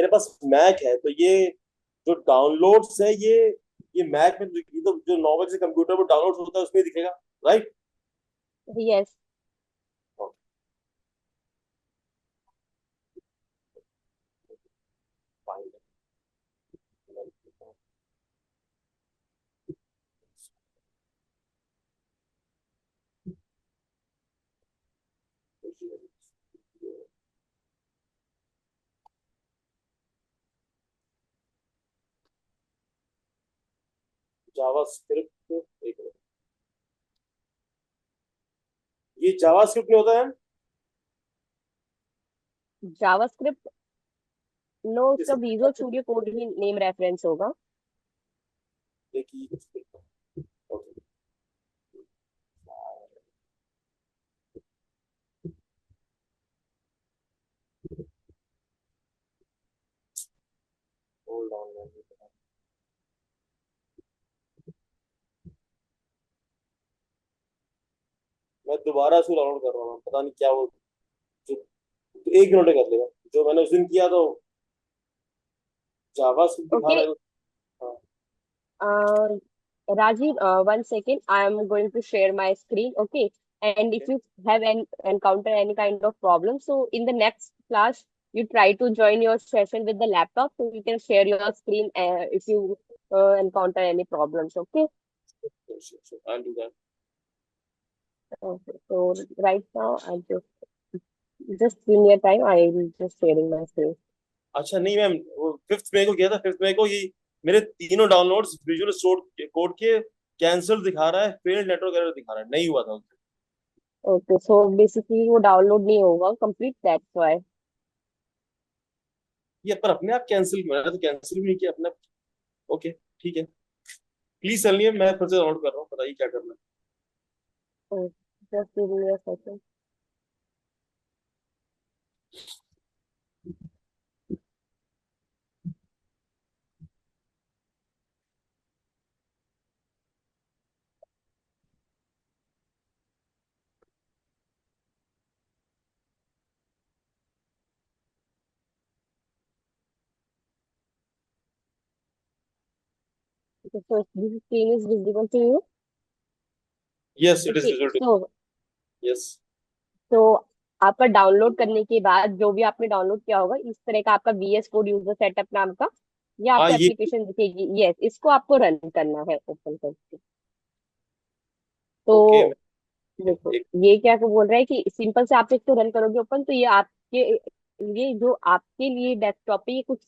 मेरे पास मैक है, तो ये जो डाउनलोड्स है ये मैक में, ये तो जो नॉर्मल से कंप्यूटर पर डाउनलोड होता है उसमें दिखेगा, राइट? यस। जावा स्क्रिप्ट, एक मिनट, ये जावा स्क्रिप्ट में होता है? जावास्क्रिप्ट नो, उसका जैसे विजुअल स्टूडियो कोड ही नेम रेफरेंस होगा। देखिए, ओके, होल्ड ऑन, मैं दोबारा से डाउनलोड कर रहा हूँ, पता नहीं क्या वो, जो तो 1 मिनट में कर लेगा। जो मैंने उस दिन किया तो जावा स्क्रिप्ट दिखा ओके। रहा है। हाँ, Rajiv, 1 second. I am going to share my screen. Okay. And if okay, you have encounter any kind of problem, so in the next class, you try to join your session with the laptop, so you can share your screen if you encounter any problems. Okay. sure, sure, sure, I'll do that. Okay. So right now, I just give me a time. I will just sharing my screen. अच्छा नहीं ma'am, वो 5 मई को किया था, 5 मई को, ये मेरे तीनों डाउनलोड्स विजुअल स्टूडियो कोड के कैंसिल दिखा रहा है, फेल्ड नेटवर्क एरर दिखा रहा है, नहीं हुआ था उससे। Okay. So basically, वो डाउनलोड नहीं होगा complete. That's why. ये पर अपने आप कैंसिल, मैंने तो कैंसिल भी नहीं किया अपने आप। ओके, ठीक है, प्लीज चलिए, मैं फिर से डाउनलोड कर रहा हूँ, बताइए क्या करना Just give me a second. Okay, so this screen is visible to you. है। Yes, it is Okay, visual, so yes. तो आपका डाउनलोड करने के बाद जो भी आपने डाउनलोड किया होगा इस तरह का आपका वीएस कोड यूजर सेटअप नाम का, ये हाँ आपको ये, एप्लीकेशन दिखेगी। यस, इसको आपको रन करना है ओपन करके। ओके, तो देखो, एक, ये क्या को बोल रहा है कि सिंपल से आप इसको रन करोगे ओपन, तो ये आपके, ये जो आपके लिए डेस्कटॉप पे ये कुछ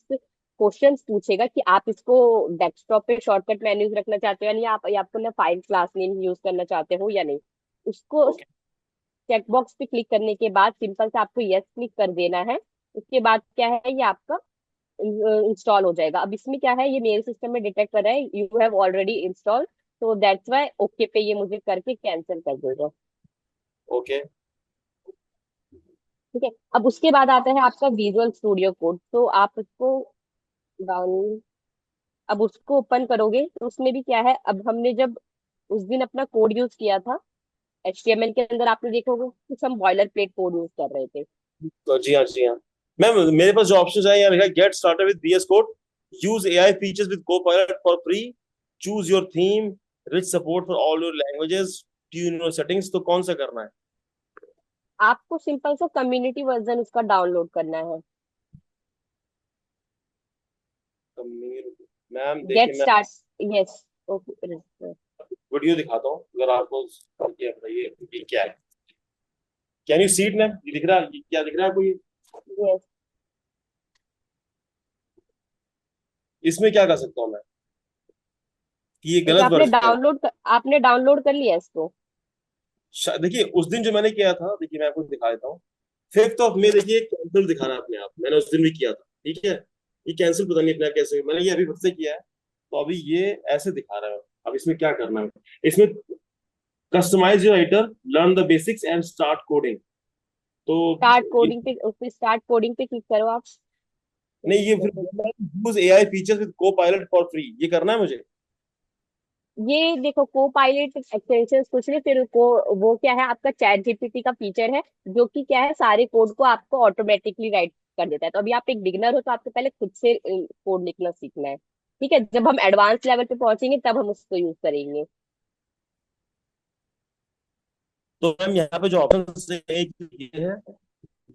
क्वेश्चंस पूछेगा कि आप इसको डेस्कटॉप पे शॉर्टकट मेन्यूज रखना चाहते हो, यानी आप या आपको ना फाइल क्लास नेम यूज करना चाहते हो या नहीं। उसको ओके, चेकबॉक्स पे क्लिक करने के बाद सिंपल से आपको यस क्लिक कर देना है। उसके बाद क्या है, ये आपका इंस्टॉल हो जाएगा। अब इसमें क्या है, ये मेरे सिस्टम में डिटेक्ट कर रहा है यू हैव ऑलरेडी इंस्टॉल, तो दैट्स वाई ओके पे ये मुझे करके कैंसिल कर देगा। ओके, ठीक है। अब उसके बाद आता है आपका विजुअल स्टूडियो कोड, तो आप उसको डाउन, अब उसको ओपन करोगे तो उसमें भी क्या है, अब हमने जब उस दिन अपना कोड यूज किया था एचटीएमएल के अंदर, आपने देखा होगा कुछ हम बॉयलर प्लेट कोड यूज कर रहे थे। तो जी हाँ, जी हाँ मैम, मेरे पास जो ऑप्शन है यहाँ लिखा है, get started with VS code, use AI features with Copilot for free, choose your theme, rich support for all your languages, tune your settings, तो कौन सा करना है? आपको सिंपल सा कम्युनिटी वर्जन उसका डाउनलोड करना है। मैम गेट देखिए, मैं स्टार्ट। यस। ओके। वीडियो दिखाता हूँ अगर आपको, ये बताइए ये क्या है, कैन यू सीट मैम, ये दिख रहा है, ये क्या दिख रहा है आपको, ये यस। इसमें क्या कर सकता हूँ मैं कि ये ओके, गलत वर्जन है? आपने डाउनलोड कर लिया इसको। देखिए उस दिन जो मैंने किया था, देखिए मैं आपको दिखा देता हूँ, 5 मई, देखिए कैंसिल दिखा रहा है अपने आप, मैंने उस दिन भी किया था, ठीक है। ये कैंसिल पता नहीं अपने आप कैसे, मैंने ये अभी खुद से किया है, तो अभी ये ऐसे दिखा रहा है। अब इसमें क्या करना है, इसमें customise your writer, learn the basics and start coding, तो स्टार्ट ये, कोडिंग पे, उस पे स्टार्ट कोडिंग पे क्लिक करो आप। नहीं ये फिर use AI features with Copilot for free, ये करना है मुझे? ये देखो, को पायलट एक्सटेंशन कुछ नहीं, फिर को वो क्या है, आपका चैट जीपीटी का फीचर है जो कि क्या है, सारे कोड को आपको ऑटोमेटिकली राइट कर देता है। तो अभी आप एक बिगिनर हो तो आपको पहले खुद से कोड लिखना सीखना है। ठीक है, जब हम एडवांस लेवल पे पहुंचेंगे तब हम उसको यूज करेंगे। तो मैम यहाँ पे जो ऑप्शन है, एक ये है,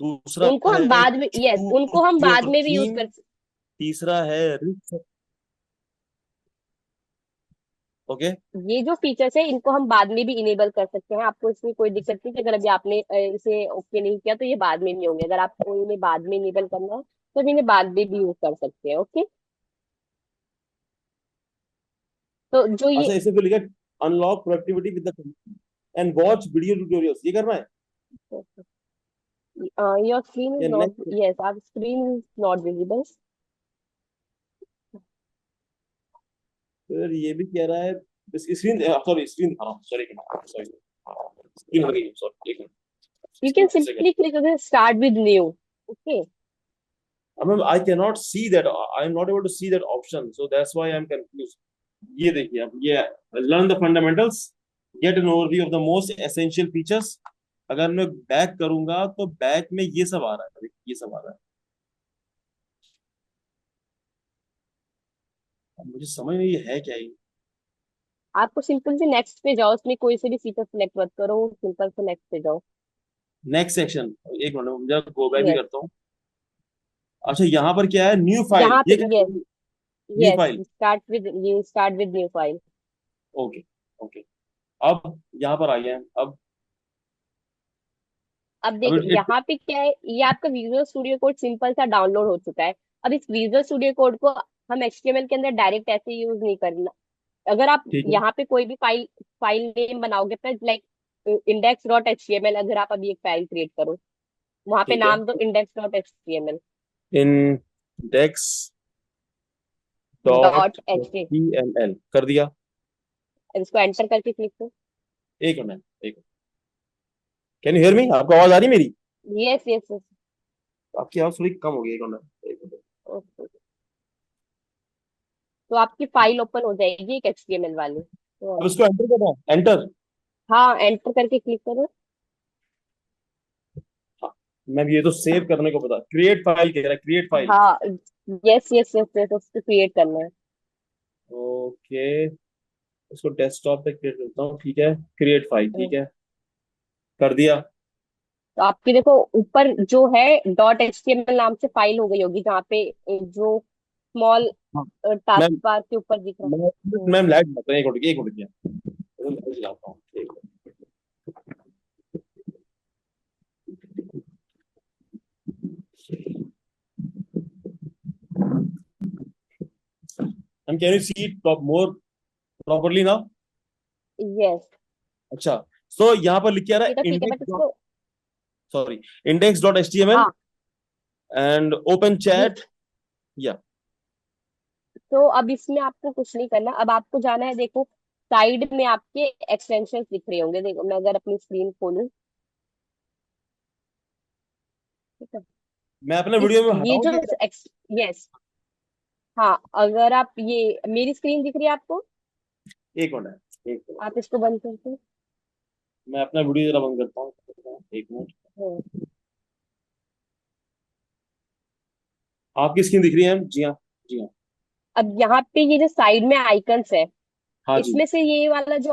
दूसरा उनको हम है बाद में, यस, उनको हम चूज बाद योर में भी यूज थीम, कर। तीसरा है रिच। ओके। ये जो फीचर्स है इनको हम बाद में भी इनेबल कर सकते हैं, आपको इसमें कोई दिक्कत नहीं कि अगर अभी आपने इसे ओके नहीं किया तो ये बाद में नहीं होंगे। अगर आपको इन्हें बाद में इनेबल करना है तो इन्हें बाद में भी यूज कर सकते हैं। ओके, तो जो ये अच्छा, इसे फिर लिखा unlock productivity with the end watch video tutorials, ये करना है योर स्क्रीन इज या नॉट, नेक्स्ट? यस, आप स्क्रीन इज नॉट विजिबल। फिर ये भी कह रहा है स्क्रीन, सॉरी स्क्रीन दिखा रहा हूँ, सॉरी सॉरी, स्क्रीन हो गई, सॉरी एक you can second. Simply click start with new. Okay, ma'am I can not see that, I am not able to see that option, so that's why I am confuse. ये देखिए अब ये learn the fundamentals, get an overview of the most essential features. अगर मैं back करूंगा तो back में ये सब आ रहा है, ये सब आ रहा है। अब मुझे समझ में ये है क्या ये। आपको सिंपल से नेक्स्ट पे जाओ, उसमें कोई से भी फीचर सिलेक्ट मत करो, सिंपल से नेक्स्ट पे जाओ। नेक्स्ट सेक्शन, एक मिनट मुझे गो बैक भी यस, करता हूँ। अच्छा यहाँ पर क्या है, न्यू फाइल, यहाँ पे ये क्या यस, है? New yes, file. Start with new file. Okay. Okay. अब यहाँ पर आ गए हैं अब। अब अब देखो यहाँ पे क्या है, ये आपका विजुअल स्टूडियो कोड सिंपल सा डाउनलोड हो चुका है। अब इस विजुअल स्टूडियो कोड को हम एचटीएमएल के अंदर डायरेक्ट ऐसे यूज नहीं करना। अगर आप ठीक है। यहाँ पे कोई भी फाइल फाइल नेम बनाओगे अपना, लाइक index.html, अगर आप अभी एक फाइल क्रिएट करो, वहां पे ठीक है। नाम दो index.html, index dot dot H T T M L कर दिया। इसको एंटर करके क्लिक करो। एक मिनट, एक, कैन यू हियर मी? आपको आवाज आ रही है मेरी? Yes, yes, yes. आपकी आवाज थोड़ी कम हो गई, एक मिनट, एक मिनट। तो आपकी फाइल ओपन हो जाएगी एक एचटीएमएल वाली, अब तो इसको एंटर करना है, एंटर। हाँ, एंटर करके क्लिक करो। हाँ, मैं ये तो सेव करने को पता, क्रिएट फाइल कह रहा है, क्रिएट फाइल। हाँ, यस, यस, यस, यस, उसको क्रिएट करना है। ओके, इसको डेस्कटॉप पे क्रिएट करता हूँ, ठीक है, क्रिएट फाइल, ठीक है, कर दिया। तो आपकी देखो ऊपर जो है डॉट एचटीएमएल नाम से फाइल हो गई होगी, जहाँ पे जो स्मॉल हाँ टास्क मैम, बार के ऊपर दिख रहा है। मैम लाइट जाता है, एक मिनट, एक मिनट क्या, लाइट जलाता हूँ, एक minute. Can you see it more properly now? Yes, अच्छा, सो यहाँ पर लिख के आ रहा ये तो है ठीक है, बट इंडेक्स डॉट, इसको, sorry, index dot H T M L हाँ, एंड ओपन ये, चैट, या तो अब इसमें आपको कुछ नहीं करना। अब आपको जाना है, देखो साइड में आपके एक्सटेंशन दिख रहे होंगे, देखो मैं अगर अपनी स्क्रीन खोलूँ, ठीक है, मैं अपने इस वीडियो में ये हटाऊं जो क्या? यस, हाँ, अगर आप ये मेरी स्क्रीन दिख रही है आपको, एक मिनट, एक आप मिनट, इसको बंद करते मैं अपना वीडियो जरा बंद करता हूँ, एक मिनट। हैं। आपकी स्क्रीन दिख रही है? जी हाँ, जी हाँ। अब यहाँ पे ये जो साइड में आइकन्स है, हाँ जी। इसमें से ये वाला जो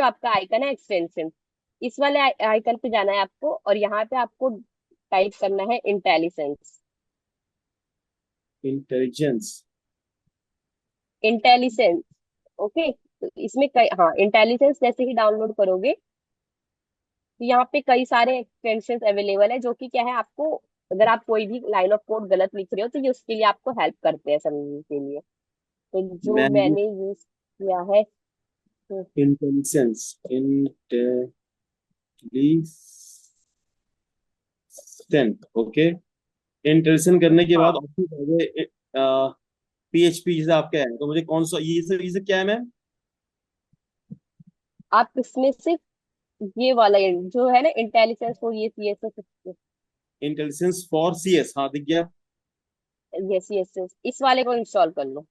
आपका आइकन है एक्सटेंशन, इस वाले आइकन पे जाना है आपको, और यहाँ पे आपको टाइप करना है इंटेलिसेंस। इंटेलिजेंस। इंटेलिसेंस, ओके, तो इसमें कई, हाँ, इंटेलिजेंस जैसे ही डाउनलोड करोगे तो यहाँ पे कई सारे एक्सटेंशन अवेलेबल है, जो कि क्या है, आपको अगर आप कोई भी लाइन ऑफ कोड गलत लिख रहे हो तो ये उसके लिए आपको हेल्प करते हैं समझने के लिए। तो जो मैंने मैंने यूज किया है, तो इंटेलिजेंस, इंटेलिजेंट, ओके। इंटेलिजेंट करने के बाद हाँ, ऑप्शन आ गए, पीएचपी जैसे आपका है, तो मुझे कौन सा ये सब क्या है मैम? आप इसमें से ये वाला जो है ना इंटेलिजेंस को, ये सी इंटेलिजेंस फॉर सी एस, हाँ दिख गया। यस, यस, यस, इस वाले को इंस्टॉल कर लो।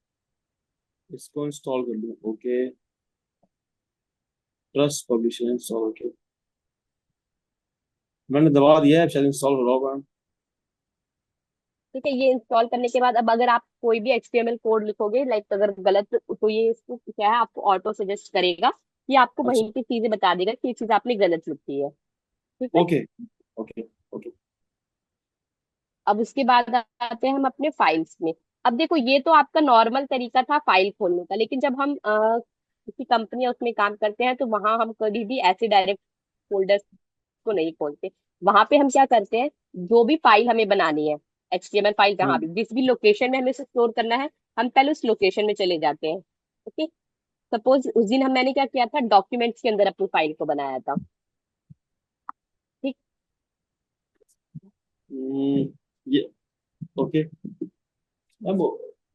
इसको इंस्टॉल कर लूँ, okay, trust publisher install, okay, मैंने दबा दिया है, शायद इंस्टॉल हो रहा होगा। ठीक है, ये इंस्टॉल करने के बाद अब अगर आप कोई भी HTML कोड लिखोगे, लाइक अगर गलत, तो ये इसको क्या है, आपको ऑटो सजेस्ट करेगा, कि आपको अच्छा। वहीं की चीजें बता देगा कि ये चीज आपने गलत लिखी है। ठीक है। Okay okay okay. अब उसके बाद आते हैं हम अपने फाइल्स में। अब देखो, ये तो आपका नॉर्मल तरीका था फाइल खोलने का, लेकिन जब हम किसी कंपनी या उसमें काम करते हैं तो वहां हम कभी भी ऐसे डायरेक्ट फोल्डर्स को नहीं खोलते। वहां पे हम क्या करते हैं, जो भी फाइल हमें बनानी है, HTML फाइल जहाँ हम्म। भी जिस भी लोकेशन में हमें उसे स्टोर करना है, हम पहले उस लोकेशन में चले जाते हैं। ओके। सपोज उस दिन मैंने क्या किया था, डॉक्यूमेंट्स के अंदर अपनी फाइल को बनाया था। ठीक। ये ओके। अब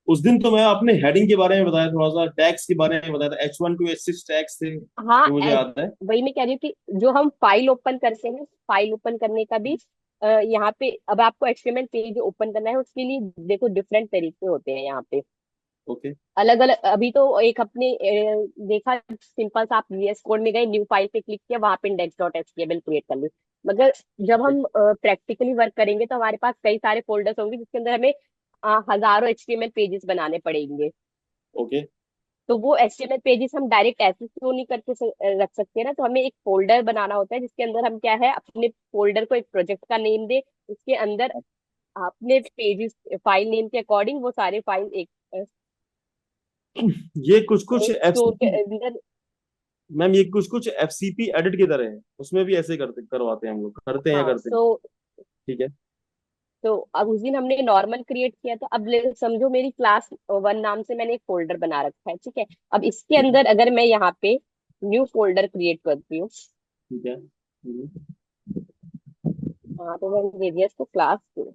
उस दिन तो मैं अपने हेडिंग के बारे में बताया, थोड़ा सा टैग्स के बारे में बताया था, H1 to H6 टैग्स थे हाँ, जो मुझे याद है। वही मैं कह रही हूँ कि जो हम फाइल ओपन करते हैं, फाइल ओपन करने का भी यहाँ पे, अब आपको HTML पेज ओपन करना है उसके लिए देखो डिफरेंट तरीके होते हैं यहाँ पे। ओके। अलग अलग, अभी तो एक अपने देखा, सिंपल सा आप VS कोड में गए, न्यू फाइल पे क्लिक किया, वहां पे index.html क्रिएट कर ली। मगर जब हम प्रैक्टिकली वर्क करेंगे तो हमारे पास कई सारे फोल्डर्स होंगे जिसके अंदर हमें हजारों HTML पेजेस बनाने पड़ेंगे। ओके। तो वो HTML पेजेस हम डायरेक्ट ऐसे तो नहीं करके रख सकते ना, तो हमें एक फोल्डर बनाना होता है जिसके अंदर हम क्या है, अपने फोल्डर को एक प्रोजेक्ट का नेम दे, उसके अंदर अपने पेजेस, फाइल नेम के अकॉर्डिंग वो सारे फाइल ये कुछ कुछ एक स्टोर के एफसीपी, अंदर। मैम ये कुछ कुछ एफसीपी एडिट की तरह है, उसमें भी ऐसे करते करवाते हैं हम लोग, करते हैं या हाँ, करते हैं। ठीक है। तो अब उस दिन हमने नॉर्मल क्रिएट किया था। अब समझो मेरी क्लास 1 नाम से मैंने एक फोल्डर बना रखा है, ठीक है। अब इसके ठीक है। अंदर अगर मैं यहाँ पे न्यू फोल्डर क्रिएट करती हूँ, ठीक है। हाँ, तो मैंने दे दिया इसको क्लास 2।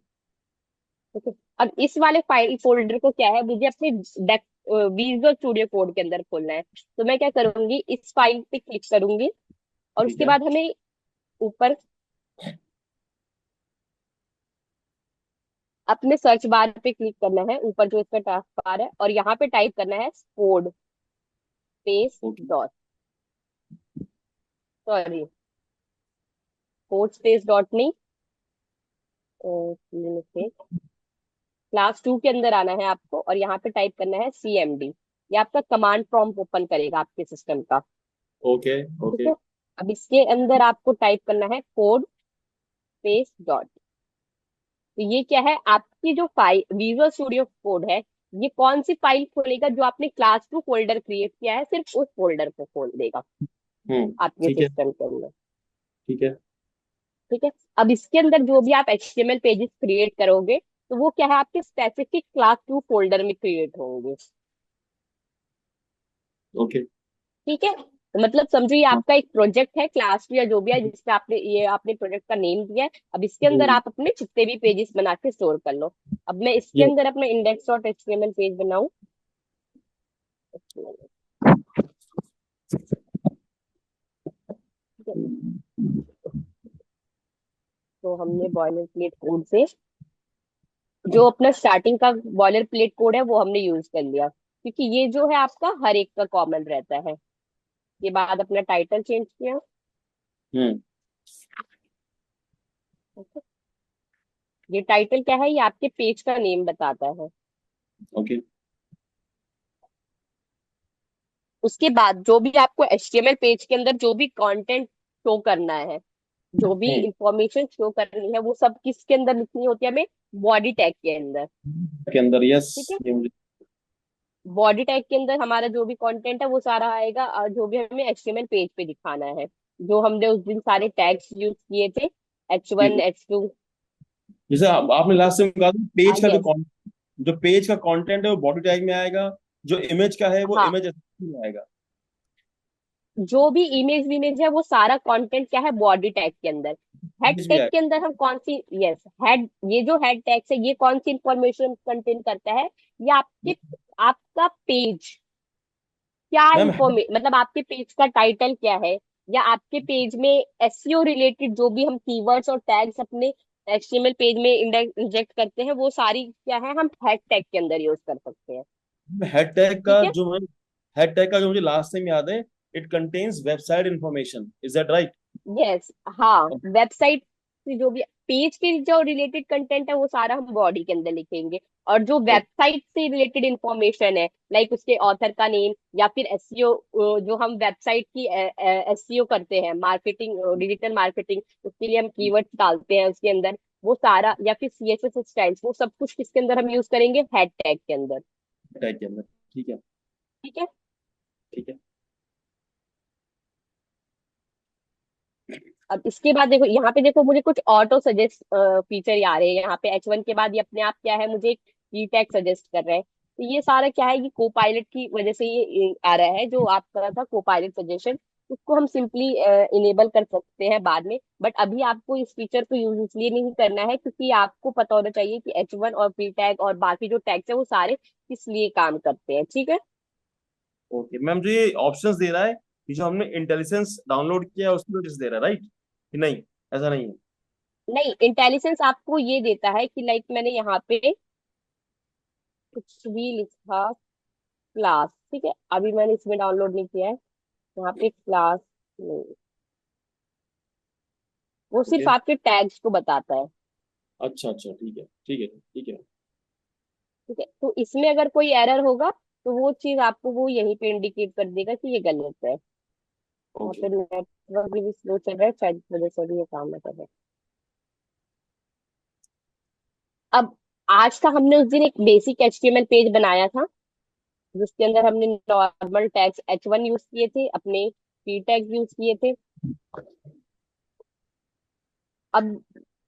ठीक है। अब इस वाले फाइल फोल्डर को क्या है, मुझे अपने विजुअल स्टूडियो कोड के अंदर खोलना है। तो मैं क्या करूंगी, इस फाइल पे क्लिक करूंगी, और ठीक उसके है। बाद हमें ऊपर अपने सर्च बार पे क्लिक करना है, ऊपर जो इसका टास्क बार है, और यहाँ पे टाइप करना है code space okay. Dot, sorry, code space dot नहीं, क्लास 2 के अंदर आना है आपको, और यहाँ पे टाइप करना है CMD। ये आपका कमांड प्रॉम्प्ट ओपन करेगा आपके सिस्टम का। ओके। ठीक ओके। है। अब इसके अंदर आपको टाइप करना है कोड स्पेस डॉट। तो ये क्या है, आपकी जो फाइल विजुअल स्टूडियो कोड है, ये कौन सी फाइल खोलेगा, जो आपने क्लास 2 फोल्डर क्रिएट किया है, सिर्फ उस फोल्डर को खोल देगा आपके ठीक है। सिस्टम के अंदर। ठीक है। ठीक है। अब इसके अंदर जो भी आप HTML पेजेस क्रिएट करोगे, तो वो क्या है, आपके स्पेसिफिक क्लास 2 फोल्डर में क्रिएट होंगे। ओके। ठीक है। तो मतलब समझो ये हाँ। आपका एक प्रोजेक्ट है क्लास 2 या जो भी है, जिसपे आपने ये आपने प्रोजेक्ट का नेम दिया है। अब इसके अंदर हम्म। आप अपने जितने भी पेजेस बना के स्टोर कर लो। अब मैं इसके ये अंदर अपना index.html पेज बनाऊं। ठीक है। तो हमने बॉयलर प्लेट कोड से, जो अपना स्टार्टिंग का बॉयलर प्लेट कोड है वो हमने यूज कर लिया, क्योंकि ये जो है आपका हर एक का कॉमन रहता है। ये बाद अपना टाइटल चेंज किया। हम्म। ये टाइटल क्या है, ये आपके पेज का नेम बताता है। ओके। उसके बाद जो भी आपको HTML पेज के अंदर जो भी कंटेंट शो करना है, जो भी हम्म। इंफॉर्मेशन शो करनी है, वो सब किसके अंदर लिखनी होती है हमें, बॉडी टैग के अंदर। के अंदर, यस। ठीक है। ये मुझे। बॉडी टैग के अंदर हमारा जो भी कंटेंट है वो सारा आएगा, और जो भी हमें HTML पेज पे दिखाना है, जो हमने उस दिन सारे टैग्स यूज किए थे, H1 ठीक। H2। जैसे आपने लास्ट में कहा था, पेज का यस। जो पेज का कंटेंट है वो बॉडी टैग में आएगा, जो इमेज का है वो हाँ, इमेज में आएगा। जो भी इमेज है वो सारा कंटेंट क्या है, बॉडी टैग के अंदर। हेड इमेज भी टैग आएगा। के अंदर हम कौन सी, यस, हेड, ये जो हेड टैग है ये कौन सी इंफॉर्मेशन कंटेन करता है, ये आपके, आपका पेज क्या मैम इंफॉर्मे मतलब आपके पेज का टाइटल क्या है, या आपके पेज में SEO रिलेटेड जो भी हम कीवर्ड्स और टैग्स अपने HTML पेज में इंजेक्ट करते हैं, वो सारी क्या है, हम हेड टैग के अंदर यूज कर सकते हैं। हेड टैग का ठीक है। जो मैं हेड टैग का जो मुझे लास्ट टाइम याद है, it contains website information, is that right? Yes. हाँ, वेबसाइट से जो भी पेज के जो रिलेटेड कंटेंट है वो सारा हम बॉडी के अंदर लिखेंगे। और जो वेबसाइट से रिलेटेड इंफॉर्मेशन है, लाइक उसके ऑथर का नेम, या फिर एसईओ, जो हम वेबसाइट की एसईओ करते हैं, मार्केटिंग, डिजिटल मार्केटिंग, उसके लिए हम कीवर्ड्स डालते हैं उसके अंदर, वो सारा, या फिर सीएसएस स्टाइल्स, वो सब कुछ किसके अंदर हम यूज करेंगे, हेड टैग के अंदर। टैग के अंदर। ठीक है। ठीक है। ठीक है। अब इसके बाद देखो, यहाँ पे देखो मुझे कुछ ऑटो सजेस्ट फीचर आ रहे हैं यहाँ पे। H1 के बाद ये अपने आप क्या है, मुझे एक की टैग सजेस्ट कर रहा है। तो ये सारा क्या है, ये कोपायलट की वजह से ये आ रहा है, जो आप करा था कोपायलट सजेशन। उसको हम सिंपली इनेबल कर सकते हैं बाद में, बट अभी आपको इस फीचर को यूज इसलिए नहीं करना है क्योंकि आपको पता होना चाहिए कि H1 और पी टैग और बाकी जो टैग्स है वो सारे किस लिए काम करते हैं। ठीक है। ओके मैम, जो ये ऑप्शंस दे रहा है, ये जो हमने इंटेलिजेंस डाउनलोड किया है उसकी वजह से दे रहा है, राइट? कि नहीं, ऐसा नहीं है? नहीं, इंटेलिजेंस आपको ये देता है कि लाइक मैंने यहाँ पे कुछ भी लिखा, क्लास, ठीक है, अभी मैंने इसमें डाउनलोड नहीं किया है, यहाँ पे क्लास नहीं, वो सिर्फ ओके। आपके टैग्स को बताता है। अच्छा अच्छा, ठीक है ठीक है ठीक है। ठीक है, तो इसमें अगर कोई एरर होगा तो वो चीज आपको वो यहीं पे इंडिकेट कर देगा कि ये गलत है। यहाँ ओके। पे नेटवर्क भी स्लो चल रहा है, शायद इस वजह से भी ये काम ना कर रहा है। अब आज का हमने उस दिन एक बेसिक एचटीएमएल पेज बनाया था, जिसके अंदर हमने नॉर्मल टैग्स H1 यूज किए थे, अपने पी टैग्स यूज किए थे। अब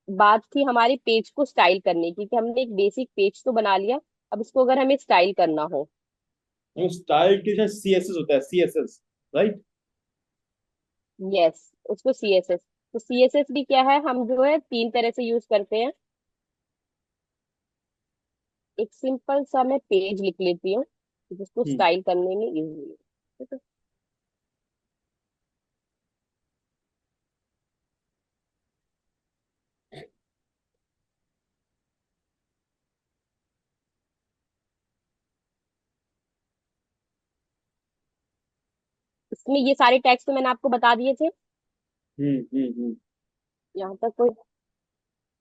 बात थी हमारे पेज को स्टाइल करने की, कि हमने एक बेसिक पेज तो बना लिया, अब इसको अगर हमें स्टाइल करना हो। स्टाइल के साथ सीएसएस होता है, सीएसएस, राइट? यस, उसको सीएसएस, तो सीएसएस भी क्या है, हम जो है तीन तरह से यूज करते हैं। एक सिंपल सा मैं पेज लिख लेती हूँ जिसको हम्म। स्टाइल करने में इजी है। इसमें ये सारे टैग्स तो मैंने आपको बता दिए थे। हम्म। यहाँ तक कोई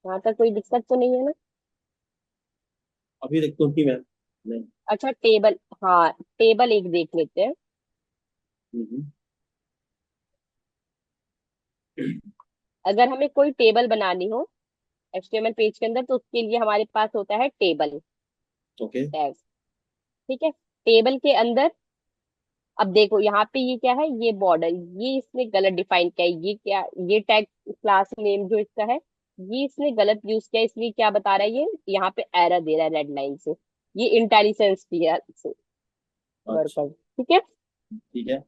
यहाँ तक कोई दिक्कत तो नहीं है ना? अभी तक तो नहीं मैम, नहीं। अच्छा, टेबल, हाँ, टेबल एक देख लेते हैं। हम्म। अगर हमें कोई टेबल बनानी हो एचटीएमएल पेज के अंदर, तो उसके लिए हमारे पास होता है टेबल ओके। टैग। ठीक है, टेबल के अंदर, अब देखो यहाँ पे ये क्या है, ये बॉर्डर, ये इसने गलत डिफाइन किया है, ये क्या, ये टैग क्लास नेम जो इसका है, ये इसने गलत यूज किया है, इसलिए क्या बता रहा है, ये यहाँ पे एरर दे रहा है रेड लाइन से। ये इंटेलिजेंस की है से अच्छा। वर्कर। ठीक है। ठीक है।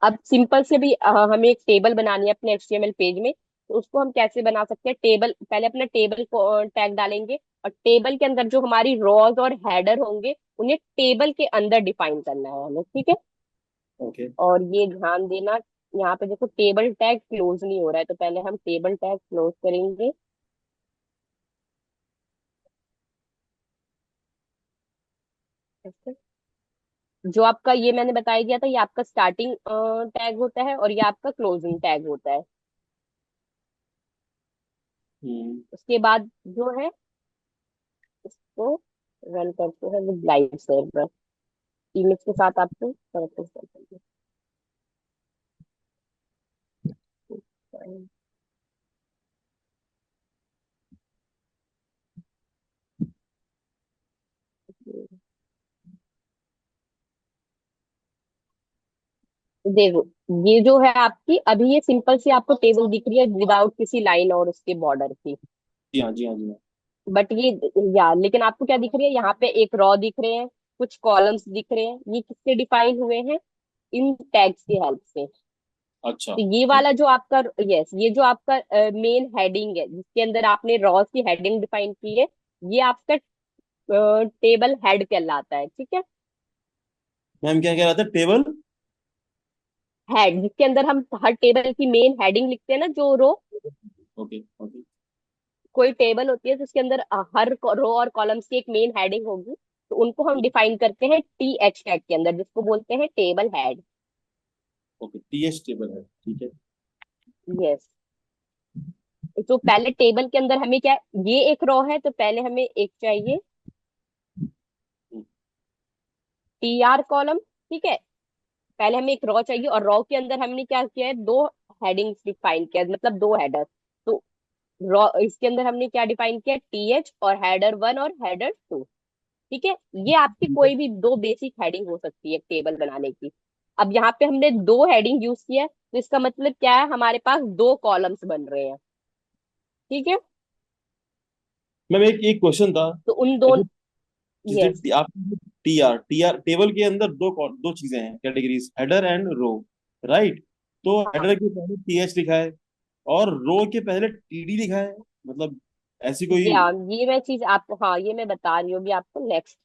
अब सिंपल से भी हमें एक टेबल बनानी है अपने एचटीएमएल पेज में, तो उसको हम कैसे बना सकते हैं, टेबल, पहले अपना टेबल को टैग डालेंगे, और टेबल के अंदर जो हमारी रॉज और हेडर होंगे उन्हें टेबल के अंदर डिफाइन करना है हमें। ठीक है। ओके। और ये ध्यान देना, यहाँ पे देखो टेबल टैग क्लोज नहीं हो रहा है, तो पहले हम टेबल टैग क्लोज करेंगे। ऐसे। जो आपका ये मैंने बताया दिया था, ये आपका स्टार्टिंग टैग होता है और ये आपका क्लोजिंग टैग होता है। हम्म। उसके बाद जो है, इसको रन करते हैं विद लाइव सर्वर, इमेज के साथ आपको करेक्ट कर देंगे। देखो, ये जो है आपकी, अभी ये सिंपल सी आपको टेबल दिख रही है विदाउट किसी लाइन और उसके बॉर्डर की। जी हाँ, जी हाँ, जी हाँ। बट ये, या लेकिन आपको क्या दिख रही है, यहाँ पे एक रॉ दिख रहे हैं, कुछ कॉलम्स दिख रहे हैं, ये किससे डिफाइन हुए हैं, इन टैग्स की हेल्प से। अच्छा। तो ये वाला जो आपका, यस, ये जो आपका मेन हेडिंग है जिसके अंदर आपने रॉ की हेडिंग डिफाइन की है, ये आपका टेबल हेड कहलाता है। ठीक है। मैम क्या कह रहा था, टेबल? हेड, जिसके अंदर हम हर टेबल की मेन हेडिंग लिखते हैं ना, जो रो, ओके ओके। कोई टेबल होती है जिसके अंदर हर रो और कॉलम्स की एक मेन हेडिंग होगी, तो उनको हम डिफाइन करते हैं TH टैग के अंदर, जिसको बोलते हैं table head. Okay, TS table है, ठीक है। यस। तो पहले टेबल के अंदर हमें क्या है, ये एक रो है तो पहले हमें एक चाहिए TR कॉलम। ठीक है, पहले हमें एक रो चाहिए, और रो के अंदर हमने क्या किया है, दो हेडिंग्स डिफाइन किया है, मतलब दो हेडर। तो रो इसके अंदर हमने क्या डिफाइन किया, TH और header 1 और header 2। ठीक है, ये आपकी कोई भी दो बेसिक हेडिंग हो सकती है टेबल बनाने की। अब यहाँ पे हमने दो हेडिंग यूज किया है, तो इसका मतलब क्या है, हमारे पास दो कॉलम्स बन रहे हैं। ठीक है, मैम एक एक क्वेश्चन था। तो उन दोनों। जैसे यस, आप टीआर टेबल के अंदर दो चीजें हैं, categories, header and row, right? तो हाँ हेडर के पहले TH लिखा है और रो के पहले TD लिखा है, मतलब ऐसी कोई। ये मैं चीज आपको, हाँ ये मैं बता रही हूँ अभी आपको। नेक्स्ट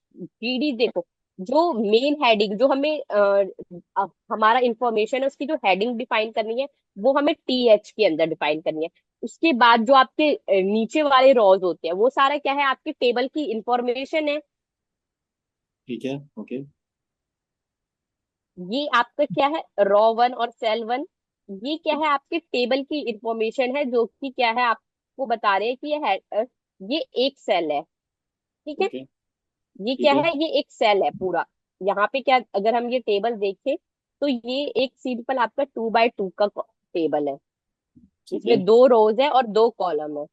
GD देखो, जो मेन हेडिंग, जो हमें हमारा इंफॉर्मेशन है उसकी जो हेडिंग डिफाइन करनी है, वो हमें TH के अंदर डिफाइन करनी है। उसके बाद जो आपके नीचे वाले रॉज होते हैं, वो सारा क्या है, आपके टेबल की इंफॉर्मेशन है। ठीक है, ओके। ये आपका क्या है, Raw 1 और Cell 1। ये क्या है, आपके टेबल की इंफॉर्मेशन है, जो कि क्या है, आपको बता रहे हैं कि ये एक सेल है। ठीक है, ओके, ये ठीक क्या है, है, ये एक सेल है पूरा। यहाँ पे क्या, अगर हम ये टेबल देखें, तो ये एक सिंपल आपका 2x2 का टेबल है। ठीक है। इसमें दो रोज है और दो कॉलम है।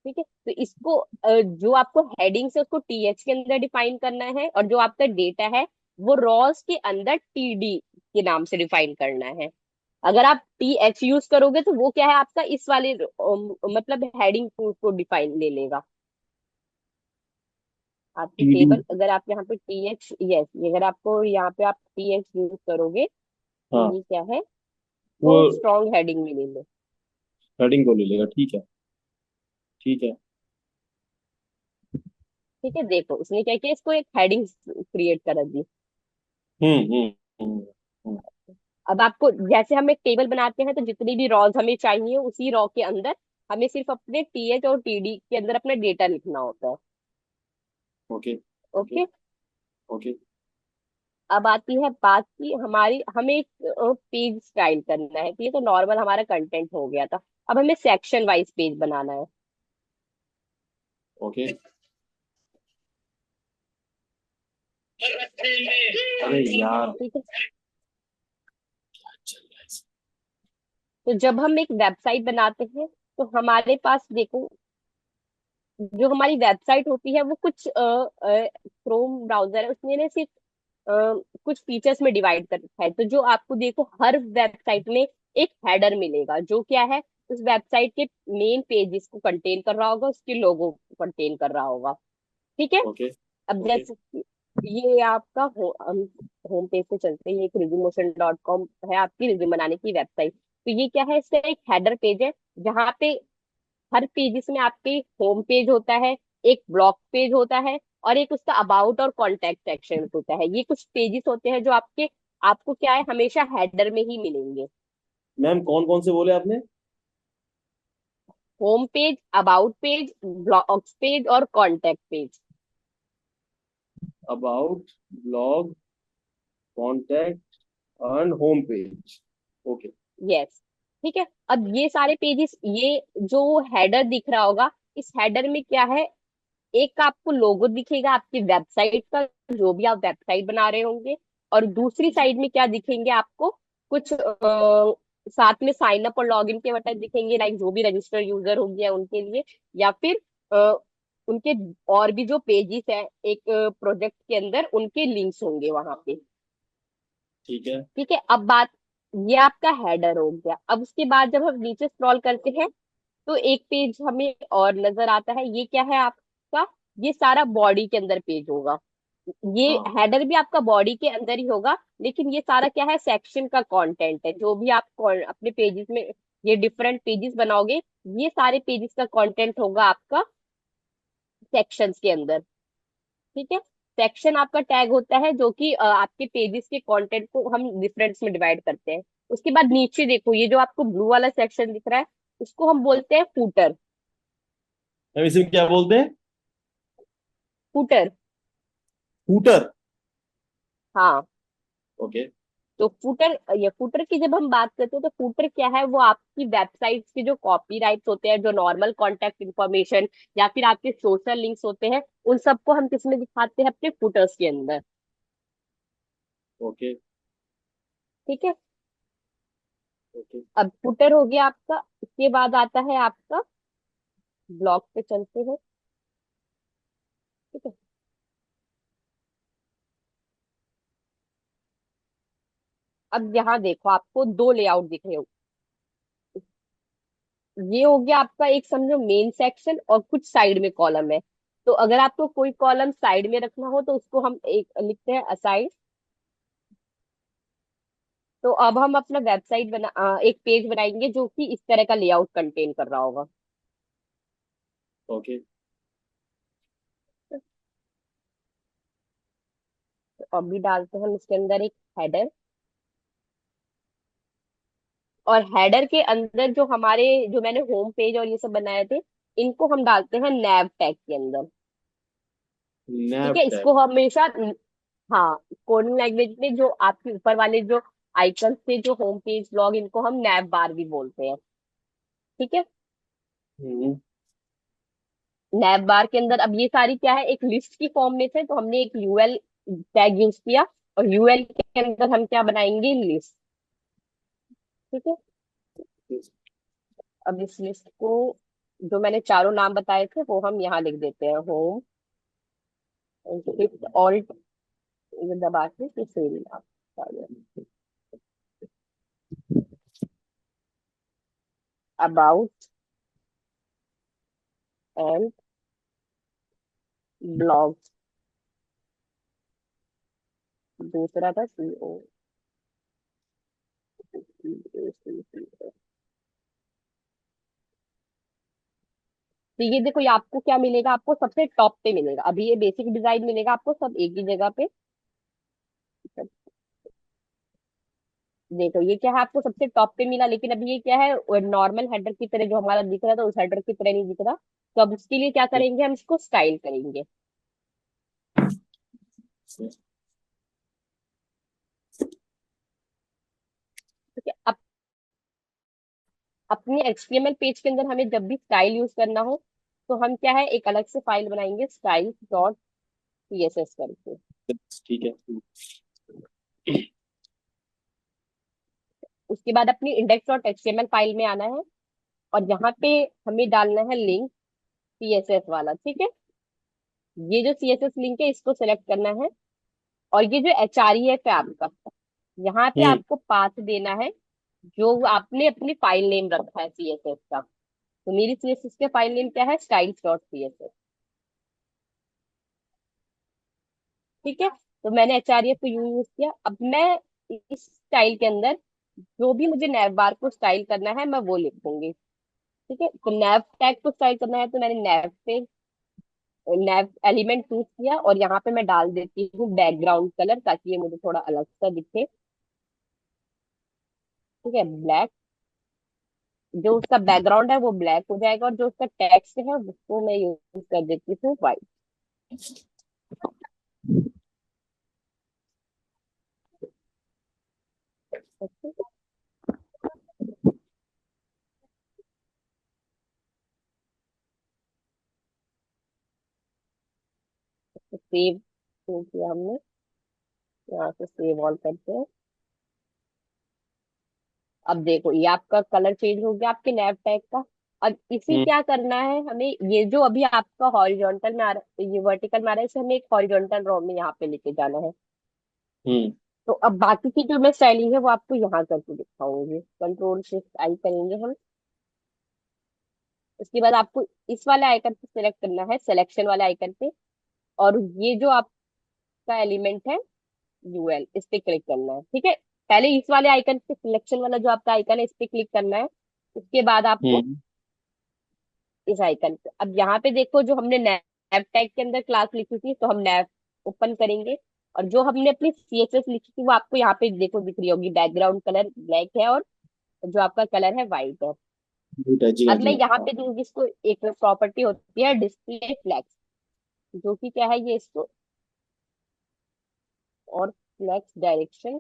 ठीक है, तो इसको जो आपको हेडिंग से उसको TH के अंदर डिफाइन करना है, और जो आपका डेटा है वो रॉस के अंदर TD के नाम से डिफाइन करना है। अगर आप TH यूज करोगे तो वो क्या है, आपका इस वाले मतलब हेडिंग को डिफाइन ले लेगा। आपकी TD। टेबल, अगर आप यहाँ पे TH, यस, अगर आपको यहाँ पे आप TH यूज करोगे तो हाँ, ये क्या है, वो वो स्ट्रॉन्ग हेडिंग में ले लो। हेडिंग को ले लेगा, ठीक है, ठीक है। ठीक है, देखो उसने क्या किया, इसको एक हेडिंग क्रिएट कर दी। हम्म, हम्म, हम्म, हम्म। अब आपको, जैसे हम एक टेबल बनाते हैं तो जितनी भी रॉज हमें चाहिए, उसी रॉ के अंदर हमें सिर्फ अपने TH और TD के अंदर अपना डेटा लिखना होता है। Okay, okay, okay, okay. अब आती है बात की हमारी, हमें एक पेज स्टाइल करना है। तो ये तो नॉर्मल हमारा कंटेंट हो गया था। अब हमें सेक्शन वाइज पेज बनाना है। ओके। अरे यार, ठीक है, क्या चल रहा है तो जब हम एक वेबसाइट बनाते हैं, तो हमारे पास देखो, जो हमारी वेबसाइट होती है वो कुछ क्रोम ब्राउजर है, उसने ने सिर्फ कुछ फीचर्स में डिवाइड कर रखा है। तो जो आपको देखो, हर वेबसाइट में एक हेडर मिलेगा, जो क्या है, उस वेबसाइट के मेन पेजेस को कंटेन कर रहा होगा, उसके लोगो को कंटेन कर रहा होगा। ठीक है, ओके, अब ओके। जैसे कि ये आपका हम होम पेज पे चलते हैं, ये एक resumotion.com है, आपकी रिज्यूम बनाने की वेबसाइट। तो ये क्या है, इसका एक हेडर पेज है, जहाँ पे हर पेजेस में आपके होम पेज होता है, एक ब्लॉग पेज होता है, और एक उसका अबाउट और कॉन्टेक्ट सेक्शन होता है। ये कुछ पेजेस होते हैं जो आपके, आपको क्या है, हमेशा हेडर में ही मिलेंगे। मैम कौन कौन से बोले आपने? Home page, about page, blogs page और contact page. About, blog, contact and home page. Okay. Yes, ठीक है। अब ये सारे पेजेस, ये जो हेडर दिख रहा होगा, इस हेडर में क्या है, एक आपको लोगो दिखेगा आपकी वेबसाइट का, जो भी आप वेबसाइट बना रहे होंगे। और दूसरी साइड में क्या दिखेंगे आपको, कुछ साथ में साइन अप और लॉग इन के बटन दिखेंगे, लाइक जो भी रजिस्टर यूजर हो गया उनके लिए, या फिर अ, उनके और भी जो पेजेस है एक प्रोजेक्ट के अंदर, उनके लिंक्स होंगे वहां पे। ठीक है। ठीक है, अब बात, ये आपका हेडर हो गया। अब उसके बाद जब हम नीचे स्क्रॉल करते हैं, तो एक पेज हमें और नजर आता है, ये क्या है आपका, ये सारा बॉडी के अंदर पेज होगा। ये हाँ, हेडर भी आपका बॉडी के अंदर ही होगा, लेकिन ये सारा क्या है, सेक्शन का कंटेंट है, जो भी आप अपने पेजेस में ये डिफरेंट पेजेस बनाओगे, ये सारे पेजेस का कंटेंट होगा आपका सेक्शंस के अंदर। ठीक है, सेक्शन आपका टैग होता है, जो कि आपके पेजेस के कंटेंट को हम डिफरेंट्स में डिवाइड करते हैं। उसके बाद नीचे देखो, ये जो आपको ब्लू वाला सेक्शन दिख रहा है, उसको हम बोलते हैं फूटर। मैम इसे क्या बोलते हैं? Footer, footer. हाँ। ओके। तो फूटर, ये फूटर की जब हम बात करते हैं तो फूटर क्या है, वो आपकी वेबसाइट के जो कॉपीराइट्स होते हैं, जो नॉर्मल कॉन्टेक्ट इन्फॉर्मेशन या फिर आपके सोशल लिंक्स होते हैं, उन सबको हम किस में दिखाते हैं, अपने फूटर्स के अंदर। ओके। ठीक है। ओके। अब फुटर हो गया आपका, इसके बाद आता है आपका ब्लॉग पे चलते हैं। ठीक है। अब यहाँ देखो आपको दो लेआउट दिख रहे हो। ये हो गया आपका एक समझो मेन सेक्शन, और कुछ साइड में कॉलम है। तो अगर आपको कोई कॉलम साइड में रखना हो तो उसको हम एक लिखते हैं असाइड। तो अब हम अपना वेबसाइट एक पेज बनाएंगे जो कि इस तरह का लेआउट कंटेन कर रहा होगा। ओके। तो अभी डालते हैं हम इसके अंदर एक हेडर, और हेडर के अंदर जो हमारे, जो मैंने होम पेज और ये सब बनाए थे, इनको हम डालते हैं नैव टैग के अंदर। ठीक नैप है। टैग। इसको हमेशा, हाँ, कोडिंग लैंग्वेज में जो आपके ऊपर वाले जो आइकन थे, जो होम पेज ब्लॉग, इनको हम नैव बार भी बोलते हैं। ठीक है। हम्म। नैव बार के अंदर अब ये सारी क्या है, एक लिस्ट की फॉर्म में थे, तो हमने एक यूएल टैग यूज किया, और यूएल के अंदर हम क्या बनाएंगे, लिस्ट। ठीक है। अब इस लिस्ट को, जो मैंने चारों नाम बताए थे, वो हम यहाँ लिख देते हैं, होम, शिफ्ट ऑल्ट, ये दबा के फिर सेव नाम। अबाउट एंड ब्लॉग, दूसरा था CO। तो ये देखो, ये आपको क्या मिलेगा, आपको सबसे टॉप पे मिलेगा। अभी ये बेसिक डिजाइन मिलेगा आपको सब एक ही जगह पे। देखो ये क्या है, आपको सबसे टॉप पे मिला, लेकिन अभी ये क्या है, नॉर्मल हेडर की तरह जो हमारा दिख रहा था, उस हेडर की तरह नहीं दिख रहा। तो अब उसके लिए क्या करेंगे, हम इसको स्टाइल करेंगे। ठीक है। अब अपने HTML पेज के अंदर हमें जब भी स्टाइल यूज करना हो, तो हम क्या है, एक अलग से फाइल बनाएंगे, स्टाइल डॉट CSS करके। ठीक है। उसके बाद अपनी index.html फाइल में आना है, और यहाँ पे हमें डालना है लिंक CSS वाला। ठीक है। ये जो CSS लिंक है, इसको सेलेक्ट करना है। और ये जो HREF है आपका, यहाँ पे हम्म। आपको पाथ देना है, जो आपने अपनी फाइल नेम रखा है CSS का। तो मेरी CSS के फाइल नेम क्या है, styles.css। ठीक है। तो मैंने HREF को यूज किया। अब मैं इस स्टाइल के अंदर जो भी मुझे नैव बार को स्टाइल करना है, मैं वो लिखूंगी। ठीक है। तो नैव टैग को स्टाइल करना है, तो मैंने नैव पे नैव एलिमेंट चूज किया, और यहाँ पे मैं डाल देती हूँ बैकग्राउंड कलर, ताकि ये मुझे थोड़ा अलग सा दिखे। ठीक है। ब्लैक, जो उसका बैकग्राउंड है वो ब्लैक हो जाएगा, और जो उसका टेक्स्ट है उसको मैं यूज कर देती हूँ व्हाइट। सेव किया हमने, यहाँ से सेव ऑल करते हैं। अब देखो ये आपका कलर चेंज हो गया आपके नैप टैग का। अब इसे हम्म। क्या करना है हमें, ये जो अभी आपका हॉरिजॉन्टल में आ रहा है, ये वर्टिकल में आ रहा है, इसे हमें एक हॉरिजॉन्टल रो में यहाँ पे लेके जाना है। हम्म। तो अब बाकी की जो मैं स्टाइलिंग है वो आपको यहाँ करके दिखाऊंगी, Ctrl+Shift+I करेंगे हम। उसके बाद आपको इस वाले आइकन पे सिलेक्ट करना है, सिलेक्शन वाले आइकन पे, और ये जो आपका एलिमेंट है UL, इस पे क्लिक करना है। ठीक है। पहले इस वाले आइकन पे, सिलेक्शन वाला जो आपका आइकन है, इस पे क्लिक करना है। उसके बाद आपको हम्म। इस आइकन पे, अब यहाँ पे देखो, जो हमने नैव टैग के अंदर क्लास लिखी थी, तो हम नैव ओपन करेंगे, और जो हमने अपनी CSS लिखी थी वो आपको यहाँ पे देखो दिख रही होगी, बैकग्राउंड कलर ब्लैक है, और जो आपका कलर है व्हाइट है। जी हाँ अब जी मैं हाँ यहाँ हाँ। पे दूंगी इसको, एक प्रॉपर्टी होती है डिस्प्ले फ्लेक्स, जो कि क्या है, ये इसको, और फ्लेक्स डायरेक्शन,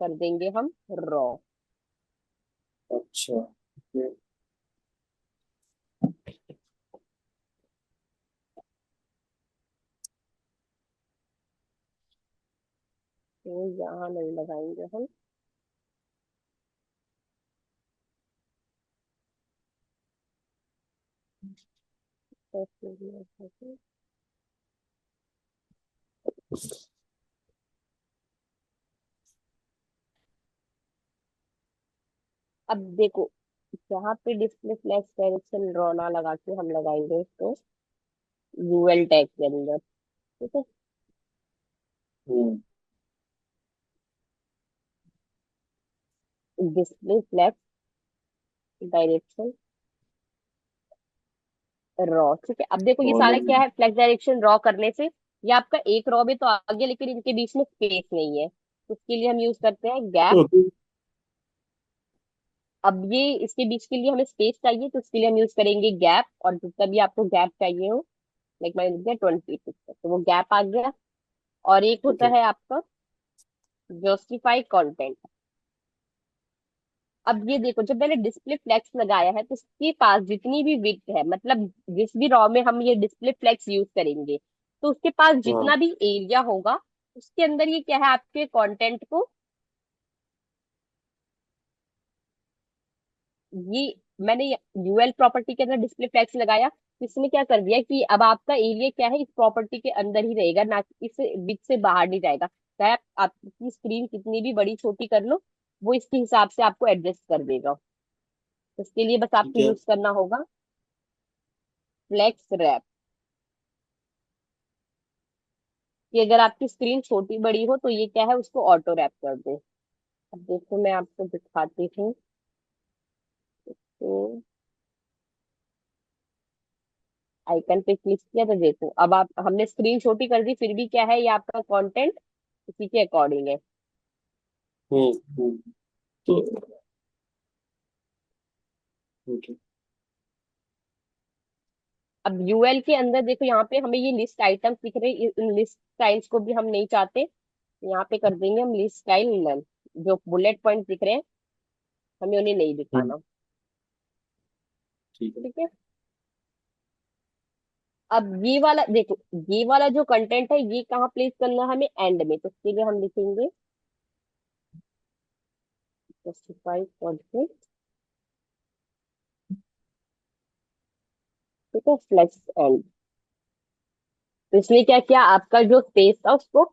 कर देंगे हम रॉ। अच्छा। तो यहाँ नहीं लगाएंगे हम। अब देखो, जहाँ पे डिस्प्ले फ्लैश डायरेक्शन ड्रॉ ना लगा के हम लगाएंगे इसको यूएल टैग के अंदर। ठीक है। हम्म। Display flash direction raw. ठीक है, अब देखो ये सारा क्या और है, फ्लैश डायरेक्शन ड्रॉ करने से ये आपका एक रॉ भी तो आ गया, लेकिन इनके बीच में स्पेस नहीं है, तो उसके लिए हम यूज करते हैं गैप। तो अब ये इसके बीच के लिए हमें स्पेस चाहिए, तो उसके लिए हम यूज करेंगे गैप, और जितना भी आपको गैप चाहिए हो, लाइक मैंने लिख दिया 20 पिक्सल, तो वो गैप आ गया। और एक ठीक होता है। है आपका जस्टिफाई कंटेंट। अब ये देखो, जब मैंने डिस्प्ले फ्लेक्स लगाया है तो उसके पास जितनी भी विड्थ है, मतलब जिस भी रॉ में हम ये डिस्प्ले फ्लेक्स यूज करेंगे, तो उसके पास हाँ। जितना भी एरिया होगा, उसके अंदर ये क्या है, आपके कंटेंट को ये मैंने यूएल प्रॉपर्टी के अंदर डिस्प्ले फ्लेक्स लगाया, तो इसने क्या कर दिया कि अब आपका एरिया क्या है, इस प्रॉपर्टी के अंदर ही रहेगा, ना कि इस बिट से बाहर नहीं जाएगा, चाहे आप आपकी स्क्रीन कितनी भी बड़ी छोटी कर लो, वो इसके हिसाब से आपको एडजस्ट कर देगा। तो इसके लिए बस ठीक आपको है। यूज करना होगा फ्लेक्स रैप, कि अगर आपकी स्क्रीन छोटी बड़ी हो तो ये क्या है, उसको ऑटो रैप कर दे। अब देखो मैं आपको दिखाती हूँ। तो आइकन पे क्लिक किया तो देखो, अब आप हमने स्क्रीन छोटी कर दी, फिर भी क्या है, ये आपका कंटेंट इसी के अकॉर्डिंग है। हम्म। तो ठीक है। अब यूएल के अंदर देखो, यहाँ पे हमें ये लिस्ट आइटम्स दिख रहे हैं, इन लिस्ट स्टाइल्स को भी हम नहीं चाहते, यहाँ पे कर देंगे हम लिस्ट स्टाइल नन। जो बुलेट पॉइंट दिख रहे हैं, हमें उन्हें नहीं हम्म। दिखाना। ठीक है। ठीक है। अब ये वाला देखो, ये वाला जो कंटेंट है ये कहाँ प्लेस करना है हमें, एंड में, तो उसके लिए हम लिखेंगे जस्टिफाई कंटेंट। ठीक है, फ्लेक्स एंड। तो इसने क्या किया, आपका जो स्पेस था उसको,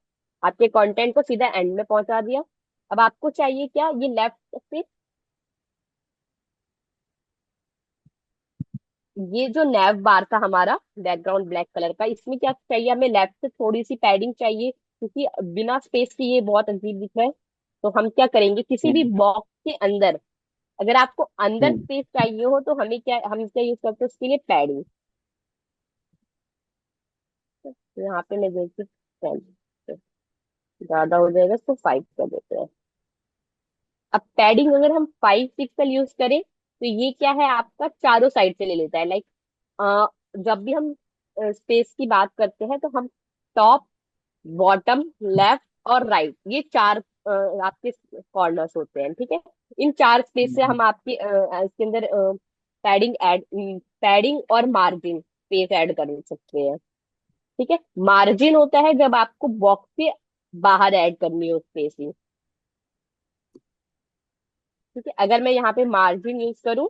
आपके कंटेंट को सीधा एंड में पहुंचा दिया। अब आपको चाहिए क्या, ये लेफ्ट से, ये जो नैव बार था हमारा बैकग्राउंड ब्लैक कलर का, इसमें क्या चाहिए हमें, लेफ्ट से थोड़ी सी पैडिंग चाहिए, क्योंकि बिना स्पेस के ये बहुत अजीब दिख रहा है। तो हम क्या करेंगे, किसी भी हम्म। बॉक्स के अंदर, अगर आपको अंदर हम्म। स्पेस चाहिए हो तो हम क्या यूज करते हैं उसके लिए, पैडिंग। तो यहाँ पे मैं देखती हूँ 10, ज्यादा हो जाएगा तो 5 कर देते हैं। अब पैडिंग अगर हम 5 पिक्सल यूज करें, तो ये क्या है, आपका चारों साइड से ले लेता है, लाइक जब भी हम स्पेस की बात करते हैं तो हम टॉप, बॉटम, लेफ्ट और राइट, ये चार आपके कॉर्नर्स होते हैं। ठीक है, इन चार स्पेस से हम्म। हम आपके इसके अंदर पैडिंग और मार्जिन स्पेस ऐड कर सकते हैं। ठीक है, मार्जिन होता है जब आपको बॉक्स से बाहर ऐड करनी हो स्पेस। ठीक है, अगर मैं यहाँ पे मार्जिन यूज करूँ,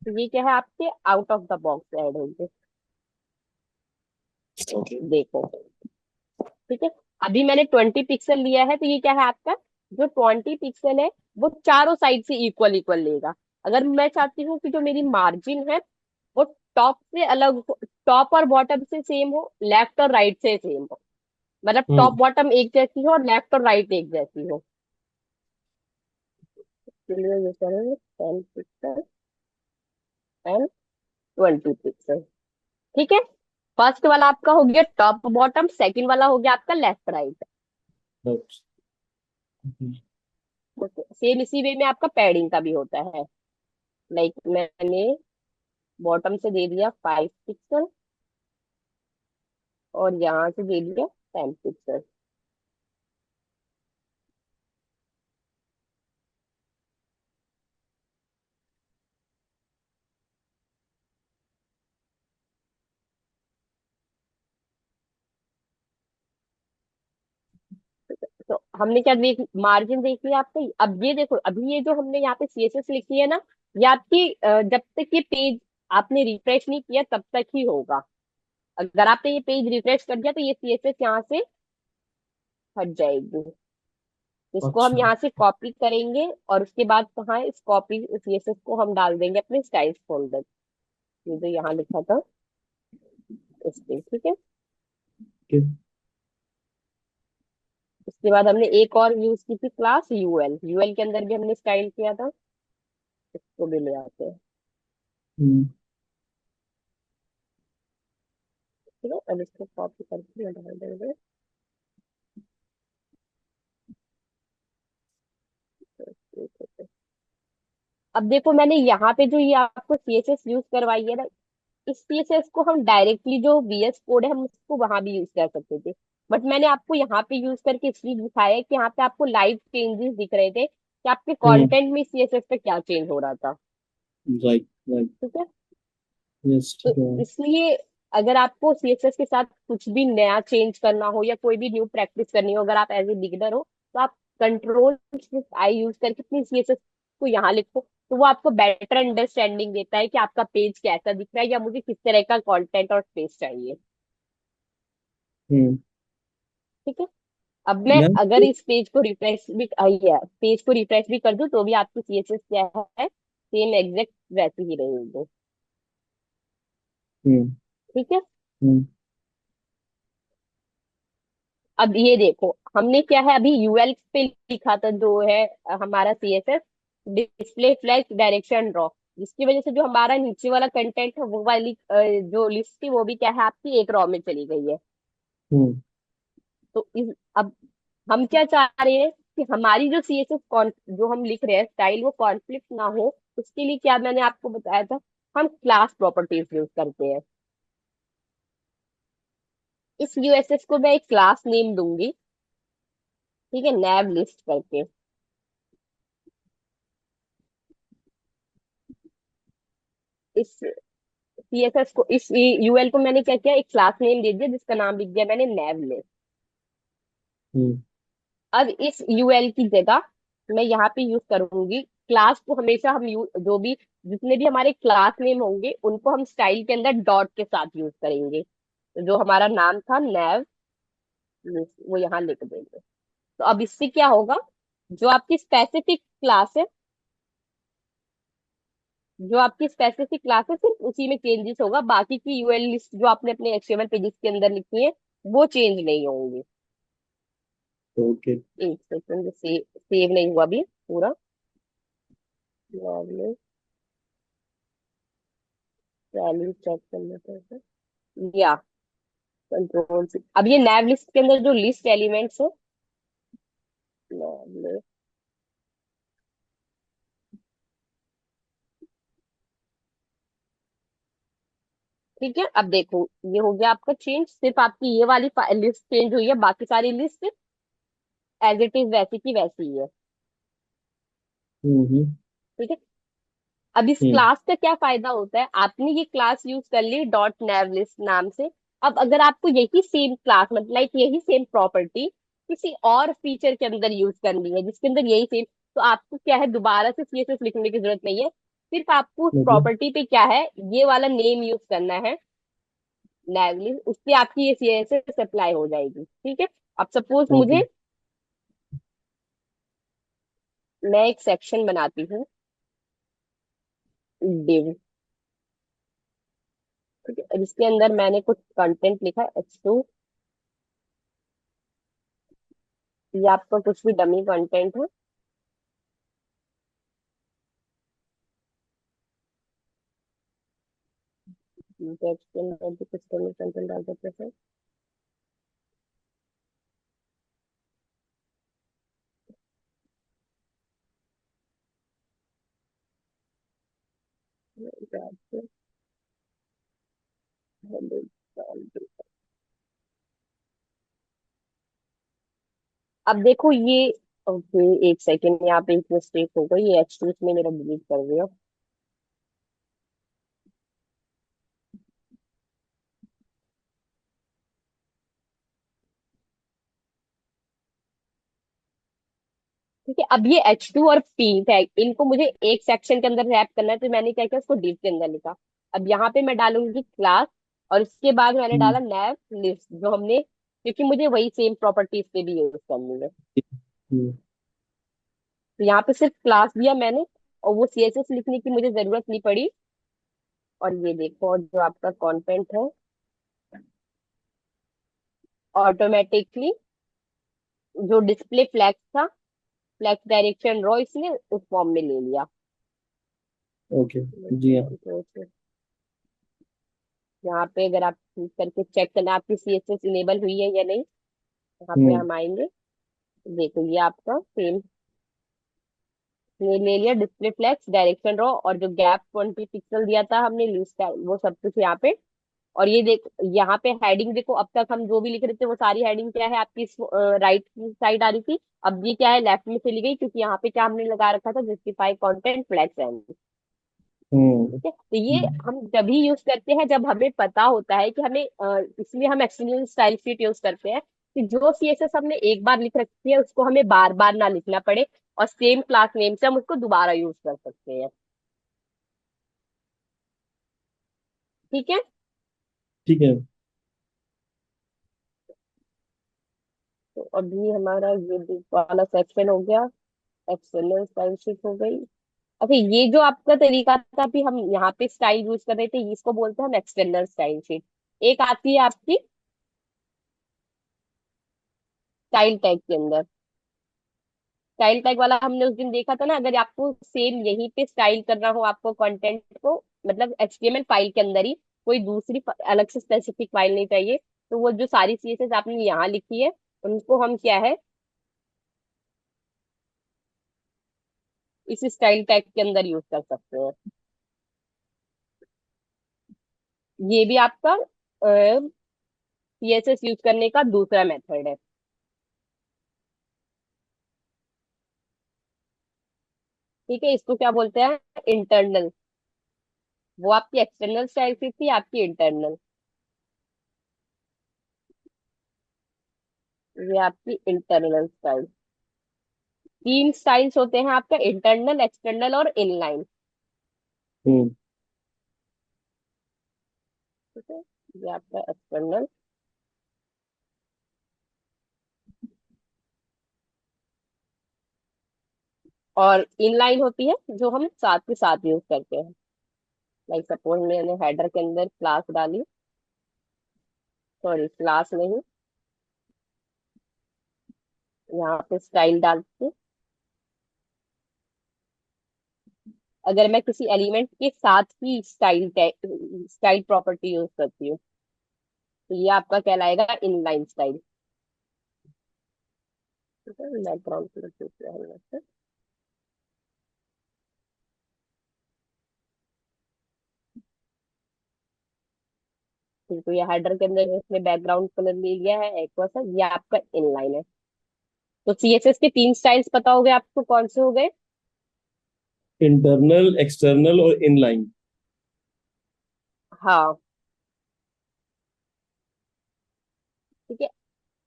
तो ये क्या है, आपके out of the box add होंगे। ओके। देखो, ठीक है, अभी मैंने 20 पिक्सल लिया है, तो ये क्या है आपका, जो 20 पिक्सल है वो चारों साइड से इक्वल इक्वल लेगा। अगर मैं चाहती हूँ कि जो मेरी मार्जिन है वो टॉप से अलग हो, टॉप और बॉटम से सेम हो, लेफ्ट और राइट से सेम हो, मतलब टॉप हम्म। बॉटम एक जैसी हो और लेफ्ट और राइट एक जैसी हो, चलिए ये करेंगे 10 पिक्सल एंड 20 पिक्सल। ठीक है, फर्स्ट वाला आपका हो गया टॉप बॉटम, सेकंड वाला हो गया आपका लेफ्ट राइट। अच्छा। हम्म। सेम इसी वे में आपका पैडिंग का भी होता है, लाइक मैंने बॉटम से दे दिया 5 पिक्सल और यहाँ से दे दिया 10 पिक्सल। हमने क्या देख, मार्जिन देख लिया आपका। अब ये देखो, अभी ये जो हमने यहाँ पे सीएसएस लिखी है ना, ये आपकी जब तक ये पेज आपने रिफ्रेश नहीं किया तब तक ही होगा। अगर आपने ये पेज रिफ्रेश कर दिया तो ये सीएसएस यहाँ से हट जाएगी। इसको हम अच्छा। यहाँ से कॉपी करेंगे और उसके बाद कहाँ है, इस कॉपी सीएसएस को हम डाल देंगे अपने स्टाइल्स फोल्डर। ये जो यहाँ लिखा था इस पे, ठीक है। कि उसके बाद हमने एक और यूज की थी क्लास यूएल, यूएल के अंदर भी हमने स्टाइल किया था। इसको भी ले आते हैं, हम्म, ठीक है। अब इसको कॉपी करके यहाँ डाल देंगे। अब देखो मैंने यहाँ पे जो ये आपको सीएसएस यूज करवाई है ना, इस सीएसएस को हम डायरेक्टली जो वीएस कोड है हम उसको वहां भी यूज कर सकते थे। बट मैंने आपको यहाँ पे यूज करके इसलिए दिखाया है कि यहाँ पे आपको लाइव चेंजेस दिख रहे थे कि आपके हम्म, कंटेंट में सीएसएस पे क्या चेंज हो रहा था। Right right. ठीक है। यस, तो ठीक है। इसलिए अगर आपको सीएसएस के साथ कुछ भी नया चेंज करना हो या कोई भी न्यू प्रैक्टिस करनी हो, अगर आप एज ए बिगिनर हो, तो आप कंट्रोल आई यूज करके अपनी सीएसएस को यहाँ लिखो। तो वो आपको बेटर अंडरस्टैंडिंग देता है कि आपका पेज कैसा दिख रहा है या मुझे किस तरह का कंटेंट और स्पेस चाहिए। हम्म। ठीक है। अब मैं मैम अगर इस पेज को रिफ्रेश भी पेज को रिफ्रेश भी कर दूं तो भी आपकी सीएसएस क्या है, सेम एग्जैक्ट वैसी ही रहेगी। हम्म, ठीक है। हम्म, अब ये देखो हमने क्या है, अभी यूएल पे लिखा था जो है हमारा CSS, display flag direction draw, जिसकी वजह से जो हमारा नीचे वाला कंटेंट है वो वाली जो लिस्ट थी वो भी क्या है आपकी एक रॉ में चली गई है। हम्म, तो इस अब हम क्या चाह रहे हैं कि हमारी जो सीएसएस जो हम लिख रहे हैं स्टाइल वो कॉन्फ्लिक्ट ना हो। उसके लिए क्या मैंने आपको बताया था, हम क्लास प्रॉपर्टीज यूज करते हैं। इस यूएसएस को मैं एक क्लास नेम दूंगी, ठीक है, नैव लिस्ट करके। इस सीएसएस को, इस यूएल को मैंने क्या किया, एक क्लास नेम दे दिया जिसका नाम लिख दिया मैंने नैव लिस्ट। हम्म, अब इस यूएल की जगह मैं यहाँ पे यूज करूंगी क्लास को। हमेशा हम जो भी जितने भी हमारे क्लास नेम होंगे उनको हम स्टाइल के अंदर डॉट के साथ यूज करेंगे। तो जो हमारा नाम था नैव वो यहाँ लिख देंगे। तो अब इससे क्या होगा, जो आपकी स्पेसिफिक क्लास है, जो आपकी स्पेसिफिक क्लास है सिर्फ उसी में चेंजेस होगा, बाकी की यूएल लिस्ट जो आपने अपने एचटीएमएल पेजेस के अंदर लिखी है वो चेंज नहीं होंगी। ओके। एक सेकंड, सेव नहीं हुआ अभी पूरा। वैल्यू चेक करना पड़ेगा या कंट्रोल से। अब ये नैव लिस्ट के अंदर जो लिस्ट एलिमेंट्स है, nav ठीक है। अब देखो ये हो गया आपका चेंज, सिर्फ आपकी ये वाली लिस्ट चेंज हुई है, बाकी सारी लिस्ट एज इट इज वैसी की वैसी ही है। हम्म, ठीक है। अब इस हम्म, क्लास का क्या फायदा होता है, आपने ये क्लास यूज कर ली डॉट नेव लिस्ट नाम से। अब अगर आपको यही सेम क्लास मतलब लाइक यही सेम प्रॉपर्टी किसी और फीचर के अंदर यूज करनी है जिसके अंदर यही सेम, तो आपको क्या है दोबारा से सीएसएस लिखने की जरूरत नहीं है। सिर्फ आपको उस ओके, प्रॉपर्टी पे क्या है, ये वाला नेम यूज करना है नेव लिस्ट, उससे आपकी ये सीएसएस अप्लाई हो जाएगी। ठीक है। अब सपोज ओके। मुझे, मैं एक सेक्शन बनाती हूँ div, ठीक है, जिसके अंदर मैंने कुछ कंटेंट लिखा है H2। ये आपका कुछ भी डमी कंटेंट है। टेक्स्ट के अंदर भी कुछ डमी कंटेंट डाल देते हैं। अब देखो ये, ओके एक सेकेंड, यहाँ पे एक मिस्टेक हो गई, ये H2 में मेरा डिलीट कर दिया। ठीक है, अब ये H2 और पिंक है, इनको मुझे एक सेक्शन के अंदर रैप करना है, तो मैंने क्या किया, उसको डिव के अंदर लिखा। अब यहाँ पे मैं डालूंगी क्लास, और इसके बाद मैंने हम्म डाला नैव लिस्ट, जो हमने, क्योंकि मुझे वही सेम प्रॉपर्टीज पे भी यूज करनी है। हम्म तो यहाँ पे सिर्फ क्लास दिया मैंने, और वो CSS लिखने की मुझे जरूरत नहीं पड़ी। और ये देखो, और जो आपका कंटेंट है, ऑटोमेटिकली जो डिस्प्ले फ्लैक्स था, फ्लैक्स डायरेक्शन रो, इसने उस फॉर्म में ले लिया। ओके। जी हाँ। यहाँ पे अगर आप क्लिक करके चेक करना आपकी CSS इनेबल हुई है या नहीं, यहाँ पे हम्म हम आएंगे। देखो ये आपका सेम ने ले लिया, डिस्प्ले फ्लैक्स डायरेक्शन रो, और जो गैप 20 पिक्सल दिया था हमने लिस्ट, वो सब कुछ यहाँ पे। और ये देख, यहाँ पे हेडिंग देखो, अब तक हम जो भी लिख रहे थे वो सारी हेडिंग क्या है आपकी राइट की साइड आ रही थी, अब ये क्या है, लेफ्ट में चली गई, क्योंकि यहाँ पे क्या हमने लगा रखा था, जस्टिफाई कंटेंट फ्लैक्स एंड। हम्म ठीक है, तो ये हम्म, हम जब भी यूज करते हैं जब हमें पता होता है कि हमें इसलिए हम एक्सटर्नल स्टाइल शीट यूज करते हैं, कि जो CSS हमने एक बार लिख रखी है उसको हमें बार बार ना लिखना पड़े, और सेम क्लास नेम से हम उसको दोबारा यूज कर सकते हैं। ठीक है, ठीक है। तो अभी हमारा ये वाला सेक्शन हो गया, एक्सटर्नल स्टाइल शीट हो गई। अच्छा, ये जो आपका तरीका था, अभी हम यहाँ पे स्टाइल यूज कर रहे थे, इसको बोलते हैं हम एक्सटर्नल स्टाइल शीट। एक आती है आपकी स्टाइल टैग के अंदर, स्टाइल टैग वाला हमने उस दिन देखा था ना, अगर आपको सेम यहीं पे स्टाइल करना हो आपको कंटेंट को, मतलब HTML फाइल के अंदर ही, कोई दूसरी अलग से स्पेसिफिक फाइल नहीं चाहिए, तो वो जो सारी CSS आपने यहाँ लिखी है, उनको हम क्या है, इस स्टाइल टैग के अंदर यूज कर सकते हैं। ये भी आपका CSS यूज करने का दूसरा मेथड है। ठीक है, इसको क्या बोलते हैं, इंटरनल। वो आपकी एक्सटर्नल स्टाइल शीट थी, आपकी इंटरनल, ये आपकी इंटरनल स्टाइल। तीन स्टाइल्स होते हैं आपका, इंटरनल, एक्सटर्नल और इनलाइन। हम्म ठीक है, ये आपका एक्सटर्नल, और इनलाइन होती है जो हम साथ के साथ यूज करते हैं। लाइक सपोज मैंने हेडर के अंदर क्लास डाली, सॉरी क्लास नहीं, यहाँ पे स्टाइल डालती, अगर मैं किसी एलिमेंट के साथ ही स्टाइल प्रॉपर्टी यूज करती हूँ, तो ये आपका कहलाएगा इनलाइन स्टाइल। ठीक है, बैकग्राउंड कलर दूसरा है यहाँ पे। ठीक, तो ये हेडर के अंदर इसने बैकग्राउंड कलर ले लिया है एक्वा सा, ये आपका इनलाइन है। तो CSS के तीन स्टाइल्स पता हो गए आपको, कौन से हो गए। इंटरनल, एक्सटर्नल और इनलाइन। हाँ, ठीक है,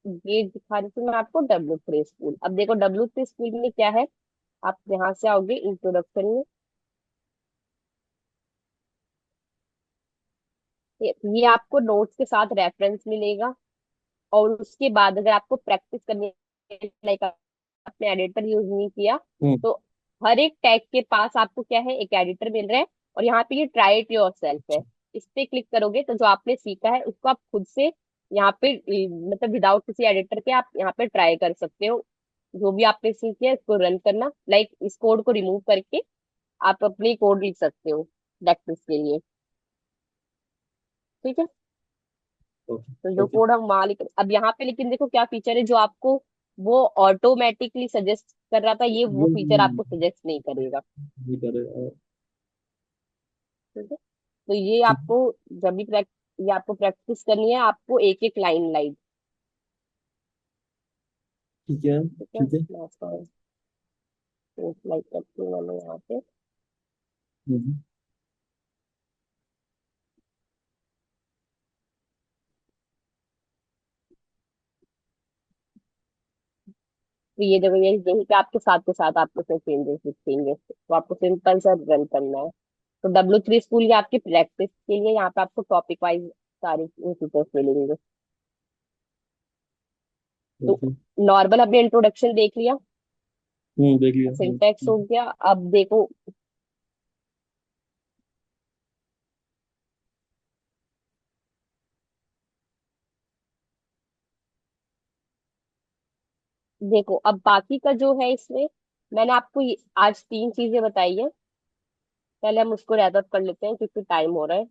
ये दिखा रही थी मैं आपको W3 स्कूल। अब देखो W3 स्कूल में क्या है, आप यहाँ से आओगे इंट्रोडक्शन में, ये आपको नोट्स के साथ रेफरेंस मिलेगा। और उसके बाद अगर आपको प्रैक्टिस करनी है, लाइक आपने एडिटर यूज नहीं किया, हम्म तो हर एक टैग के पास आपको क्या है, एक एडिटर मिल रहा है, और यहाँ पे ये ट्राई इट योर सेल्फ है, इस पे क्लिक करोगे तो जो आपने सीखा है उसको आप खुद से यहाँ पे मतलब विदाउट किसी एडिटर के आप यहाँ पे ट्राई कर सकते हो। जो भी आपने सीखी है उसको रन करना, लाइक इस कोड को रिमूव करके आप अपनी कोड लिख सकते हो प्रैक्टिस के लिए। ठीक है, ओके तो जो ओके। कोड हम वहां लिख, अब यहाँ पे लेकिन देखो क्या फीचर है, जो आपको वो ऑटोमेटिकली सजेस्ट कर रहा था, ये वो फीचर आपको सजेस्ट नहीं करेगा। ये करे ठीक है, तो ये ठीक। आपको जब भी ये आपको प्रैक्टिस करनी है, आपको एक एक लाइन लाइन। ठीक है। ठीक है, ठीक है। मैं आपको एक लाइन करती हूँ मैंने यहाँ पे। हम्म तो ये जगह यही पे आपके साथ के साथ आपको उसमें चेंजेस दिखेंगे, तो आपको सिंपल सा रन करना है। तो W3 स्कूल ये आपकी प्रैक्टिस के लिए, यहाँ पे आपको टॉपिक वाइज सारे फीचर्स मिलेंगे। तो ओके। नॉर्मल आपने इंट्रोडक्शन देख लिया, देख लिया। सिंटैक्स हो गया। अब देखो, देखो अब बाकी का जो है इसमें, मैंने आपको आज 3 चीजें बताई है। पहले हम उसको रैप अप कर लेते हैं क्योंकि टाइम हो रहा है।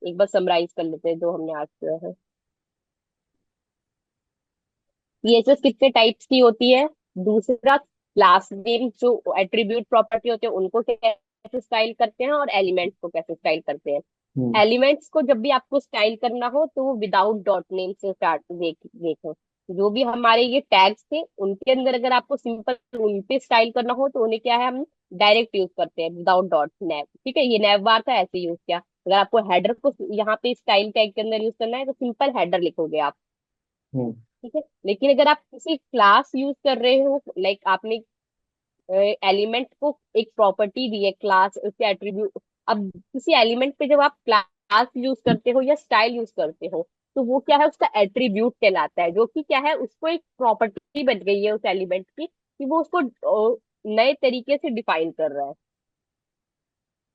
एक बार समराइज कर लेते हैं जो हमने आज किया है। CSS कितने टाइप्स की होती है? दूसरा, क्लास नेम जो एट्रीब्यूट प्रॉपर्टी होते हैं उनको कैसे स्टाइल करते हैं, और एलिमेंट्स को कैसे स्टाइल करते हैं। हम्म। एलिमेंट्स को जब भी आपको स्टाइल करना हो तो वो विदाउट डॉट नेम से स्टार्ट देखो। जो भी हमारे ये टैग्स थे उनके अंदर अगर आपको सिंपल उन पे स्टाइल करना हो तो उन्हें क्या है, हम डायरेक्ट यूज करते हैं विदाउट डॉट नैव। ठीक है, ये नैव बार था ऐसे यूज किया। अगर आपको हेडर को यहाँ पे स्टाइल टैग के अंदर यूज करना है तो सिंपल हेडर लिखोगे आप। हम्म। ठीक है, लेकिन अगर आप किसी क्लास यूज कर रहे हो, लाइक आपने एलिमेंट को एक प्रॉपर्टी दी है क्लास, उसके एट्रीब्यूट, अब किसी एलिमेंट पे जब आप क्लास यूज करते हो या स्टाइल यूज करते हो तो वो क्या है, उसका एट्रीब्यूट कहलाता है, जो कि क्या है, उसको एक प्रॉपर्टी बन गई है उस एलिमेंट की कि वो उसको नए तरीके से डिफाइन कर रहा है।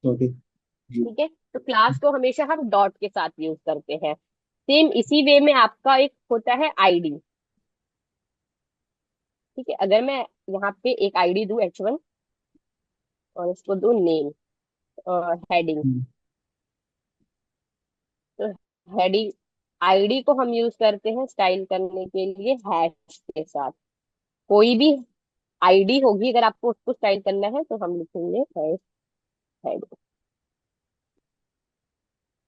ओके जी। ठीक है, तो क्लास को हमेशा हम डॉट के साथ यूज करते हैं। सेम इसी वे में आपका एक होता है आईडी। ठीक है, अगर मैं यहाँ पे एक आईडी दूं H1 और इसको दूं नेम हेडिंग, हम्म। तो हेडिंग आईडी को हम यूज करते हैं स्टाइल करने के लिए हैश के साथ। कोई भी आईडी होगी अगर आपको उसको स्टाइल करना है तो हम लिखेंगे हैश हेड।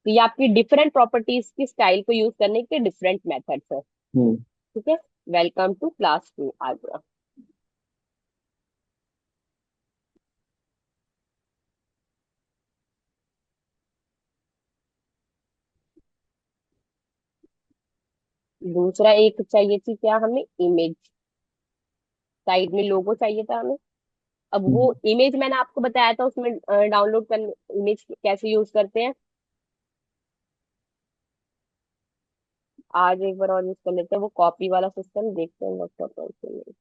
तो ये आपकी डिफरेंट प्रॉपर्टीज की स्टाइल को यूज करने के डिफरेंट मेथड्स है। हम्म। ठीक है, वेलकम टू क्लास 2 आगरा। दूसरा एक चाहिए थी क्या हमें, इमेज। साइड में लोगो चाहिए था हमें। अब वो हम्म। इमेज मैंने आपको बताया था उसमें डाउनलोड करने, इमेज कैसे यूज करते हैं। आज एक बार और यूज कर लेते हैं वो कॉपी वाला सिस्टम, देखते हैं लैपटॉप पर।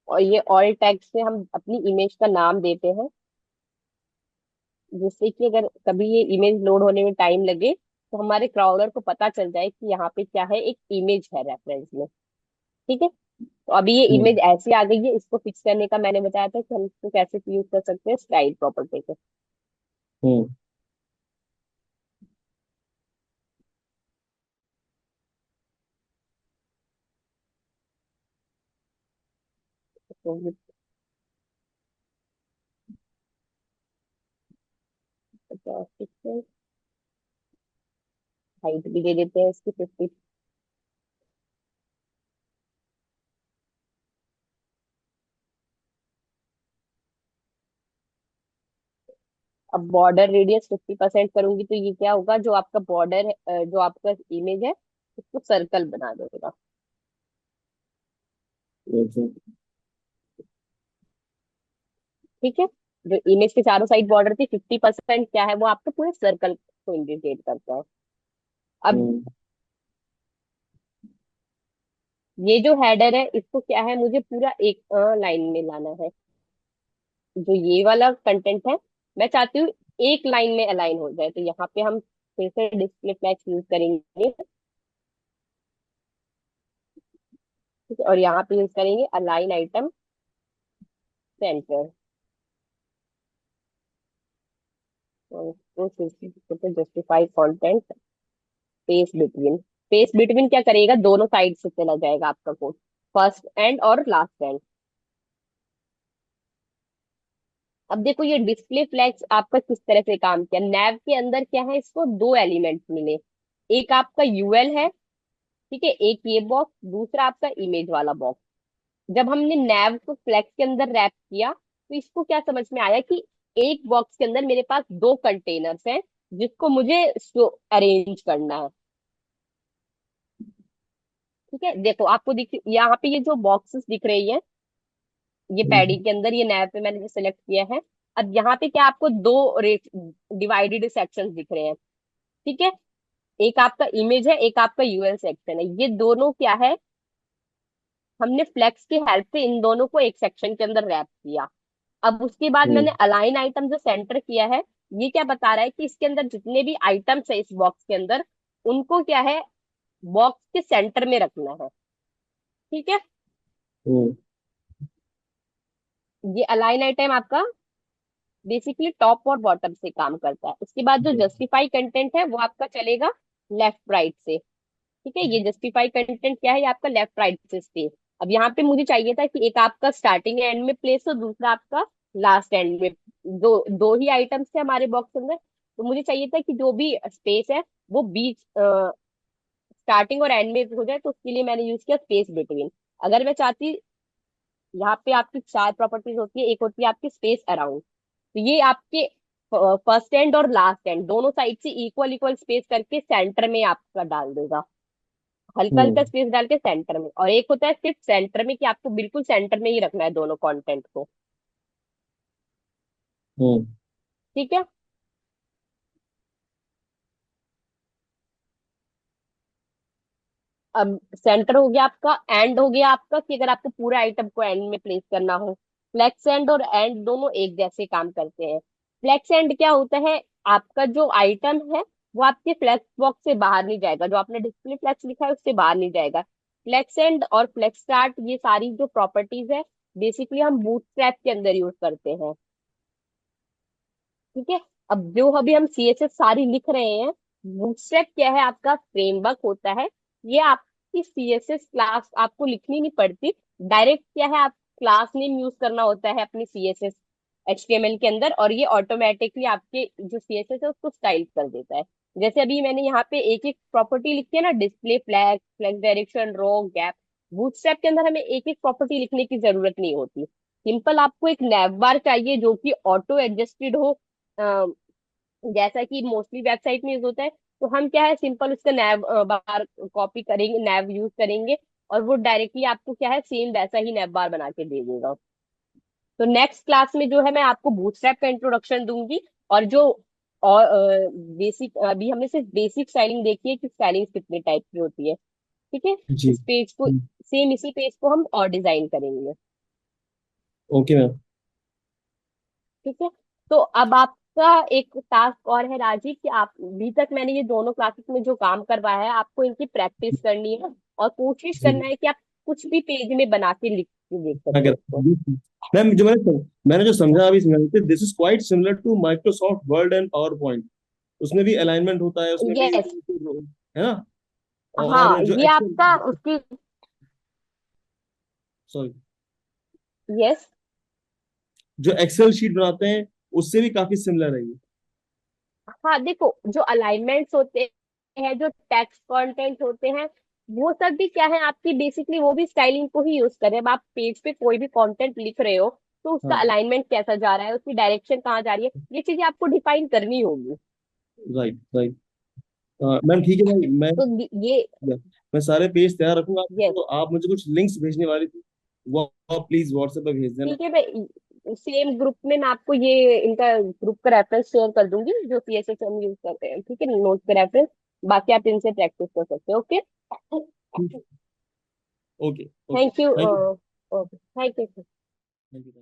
और ये ऑल टैग से हम अपनी इमेज का नाम देते हैं, जिससे कि अगर कभी ये इमेज लोड होने में टाइम लगे तो हमारे क्राउडर को पता चल जाए कि यहाँ पे क्या है, एक इमेज है रेफरेंस में। ठीक है, तो अभी ये हम्म। इमेज ऐसी आ गई है, इसको फिक्स करने का मैंने बताया था कि हम इसको कैसे यूज कर सकते हैं स्टाइल प्रॉपर्टी को। हम्म। तो हाइट भी दे देते हैं इसकी 50। अब बॉर्डर रेडियस 50% करूंगी तो ये क्या होगा, जो आपका बॉर्डर, जो आपका इमेज है उसको सर्कल बना देगा। अच्छा। ठीक है, जो इमेज के चारों साइड बॉर्डर थी 50% क्या है, वो आपके पूरे सर्कल को इंडिकेट करता है। अब हम्म। ये जो हेडर है इसको क्या है, मुझे पूरा एक लाइन में लाना है। जो ये वाला कंटेंट है मैं चाहती हूँ एक लाइन में अलाइन हो जाए, तो यहाँ पे हम फिर से डिस्प्ले फ्लैग यूज करेंगे। ठीक है, और यहाँ पे यूज करेंगे अलाइन आइटम सेंटर। तो justify content space between. Space between क्या करेगा, दोनों साइड से चला जाएगा आपका कोड, फर्स्ट एंड और लास्ट एंड। अब देखो ये डिस्प्ले फ्लैग्स आपका किस तरह से काम किया। नैव के अंदर क्या है, इसको दो एलिमेंट्स मिले। एक आपका यूएल है, ठीक है, एक ये बॉक्स, दूसरा आपका इमेज वाला बॉक्स। जब हमने नैव को फ्लेक्स के अंदर रैप किया तो इसको क्या समझ में आया कि एक बॉक्स के अंदर मेरे पास दो कंटेनर्स हैं जिसको मुझे अरेंज करना है। ठीक है, देखो आपको दिख यहाँ पे ये जो बॉक्सेस दिख रही है, ये पैडी हम्म, के अंदर ये नैव पे मैंने जो सेलेक्ट किया है। अब यहाँ पे क्या आपको दो डिवाइडेड सेक्शंस दिख रहे हैं, ठीक है। एक आपका इमेज है, एक आपका यूएल सेक्शन है। ये दोनों क्या है, हमने फ्लेक्स की हेल्प से इन दोनों को एक सेक्शन के अंदर रैप किया। अब उसके बाद हम्म, मैंने अलाइन आइटम जो सेंटर किया है, ये क्या बता रहा है कि इसके अंदर जितने भी आइटम्स है इस बॉक्स के अंदर, उनको क्या है, बॉक्स के सेंटर में रखना है। ठीक है, हम्म, ये अलाइन आइटम आपका बेसिकली टॉप और बॉटम से काम करता है। उसके बाद जो जस्टिफाई कंटेंट है वो आपका चलेगा लेफ्ट राइट से। ठीक है, ये जस्टिफाई कंटेंट क्या है, ये आपका लेफ्ट राइट से स्पेस। अब यहाँ पे मुझे चाहिए था कि एक आपका स्टार्टिंग एंड में प्लेस हो, दूसरा आपका लास्ट एंड में। दो दो ही आइटम्स थे हमारे बॉक्स के अंदर, तो मुझे चाहिए था कि जो भी स्पेस है वो बीच स्टार्टिंग और एंड में हो जाए, तो उसके लिए मैंने यूज किया स्पेस बिटवीन। अगर मैं चाहती, यहाँ पे आपकी चार प्रॉपर्टीज होती है। एक होती है आपकी स्पेस अराउंड, तो ये आपके फर्स्ट एंड और लास्ट एंड दोनों साइड से इक्वल इक्वल स्पेस करके सेंटर में आपका डाल देगा। हल्का हल्का हम्म, स्पेस डाल के सेंटर में। और एक होता है सिर्फ सेंटर में, कि आपको बिल्कुल सेंटर में ही रखना है दोनों कंटेंट को। हम्म, ठीक है, अब सेंटर हो गया आपका, एंड हो गया आपका, कि अगर आपको पूरे आइटम को एंड में प्लेस करना हो। फ्लेक्स एंड और एंड दोनों एक जैसे काम करते हैं। फ्लेक्स एंड क्या होता है, आपका जो आइटम है वो आपके फ्लेक्स बॉक्स से बाहर नहीं जाएगा, जो आपने डिस्प्ले फ्लेक्स लिखा है उससे बाहर नहीं जाएगा। फ्लेक्स एंड और फ्लेक्स स्टार्ट, ये सारी जो प्रॉपर्टीज है बेसिकली हम बूटस्ट्रैप के अंदर यूज करते हैं। ठीक है, अब जो अभी हम सीएसएस सारी लिख रहे हैं, बूटस्ट्रैप क्या है, आपका फ्रेमवर्क होता है। ये आपकी सीएसएस क्लास आपको लिखनी नहीं पड़ती, डायरेक्ट क्या है, आप क्लास नेम यूज करना होता है अपनी सीएसएस एचटीएमएल के अंदर, और ये ऑटोमेटिकली आपके जो सीएसएस है उसको स्टाइल कर देता है। जैसे अभी मैंने यहाँ पे एक एक प्रॉपर्टी लिखी है ना, डिस्प्ले फ्लैग, फ्लैग डायरेक्शन, रो, गैप। बूटस्ट्रैप के अंदर हमें एक एक प्रॉपर्टी लिखने की जरूरत नहीं होती। सिंपल आपको एक नैव बार चाहिए जो कि ऑटो एडजस्टेड हो, जैसा कि मोस्टली वेबसाइट में यूज होता है। तो हम क्या है, सिंपल उसका नैव बार कॉपी करेंगे, नैव यूज करेंगे, और वो डायरेक्टली आपको क्या है, सेम वैसा ही नैव बार बना के दे देगा। तो नेक्स्ट क्लास में जो है मैं आपको बूटस्ट्रैप का इंट्रोडक्शन दूंगी, और जो और बेसिक, अभी हमने सिर्फ बेसिक स्टाइलिंग देखी है कि स्टाइलिंग कितने टाइप की होती है। ठीक है, जी। इस पेज को, सेम इसी पेज को हम और डिजाइन करेंगे। Okay ma'am. ठीक है, तो अब आपका एक टास्क और है राजीव, कि आप अभी तक मैंने ये दोनों क्लासेस में जो काम करवाया है आपको इनकी प्रैक्टिस करनी है, और कोशिश जी। करना है कि आप कुछ भी पेज में बना के लिख के देख क्या सको इसको। कहते हैं मैम, जो मैंने जो समझा अभी समझा, this is quite similar to Microsoft Word and PowerPoint. उसमें भी अलाइनमेंट होता है, उसमें भी यस, है ना। और हाँ जो ये आपका एक्सेल, उसकी, सॉरी, यस। जो एक्सेल शीट बनाते हैं उससे भी काफी सिमिलर है ये। हाँ देखो, जो अलाइनमेंट्स होते हैं, जो टेक्स्ट कंटेंट होते हैं, वो सब भी क्या है आपकी बेसिकली वो भी स्टाइलिंग को ही यूज करें। अब आप पेज पे कोई भी कंटेंट लिख रहे हो तो उसका हाँ, अलाइनमेंट कैसा जा रहा है, उसकी डायरेक्शन कहाँ जा रही है, ये चीजें आपको डिफाइन करनी होगी। Right right. मैम ठीक है भाई, तो ये, मैं सारे पेज तैयार रखूंगा। यस, तो आप मुझे कुछ लिंक्स भेजने वाली थी, वो आप प्लीज व्हाट्सएप पे भेज देना। ठीक है, मैं सेम ग्रुप में मैं आपको ये इनका ग्रुप का रेफरेंस शेयर कर दूंगी जो सीएसएस हम यूज करते हैं। ठीक है, नोट का रेफरेंस, बाकी आप इनसे प्रैक्टिस कर सकते हो। Okay, okay okay. Thank you. Thank you. Okay, thank you. Thank you.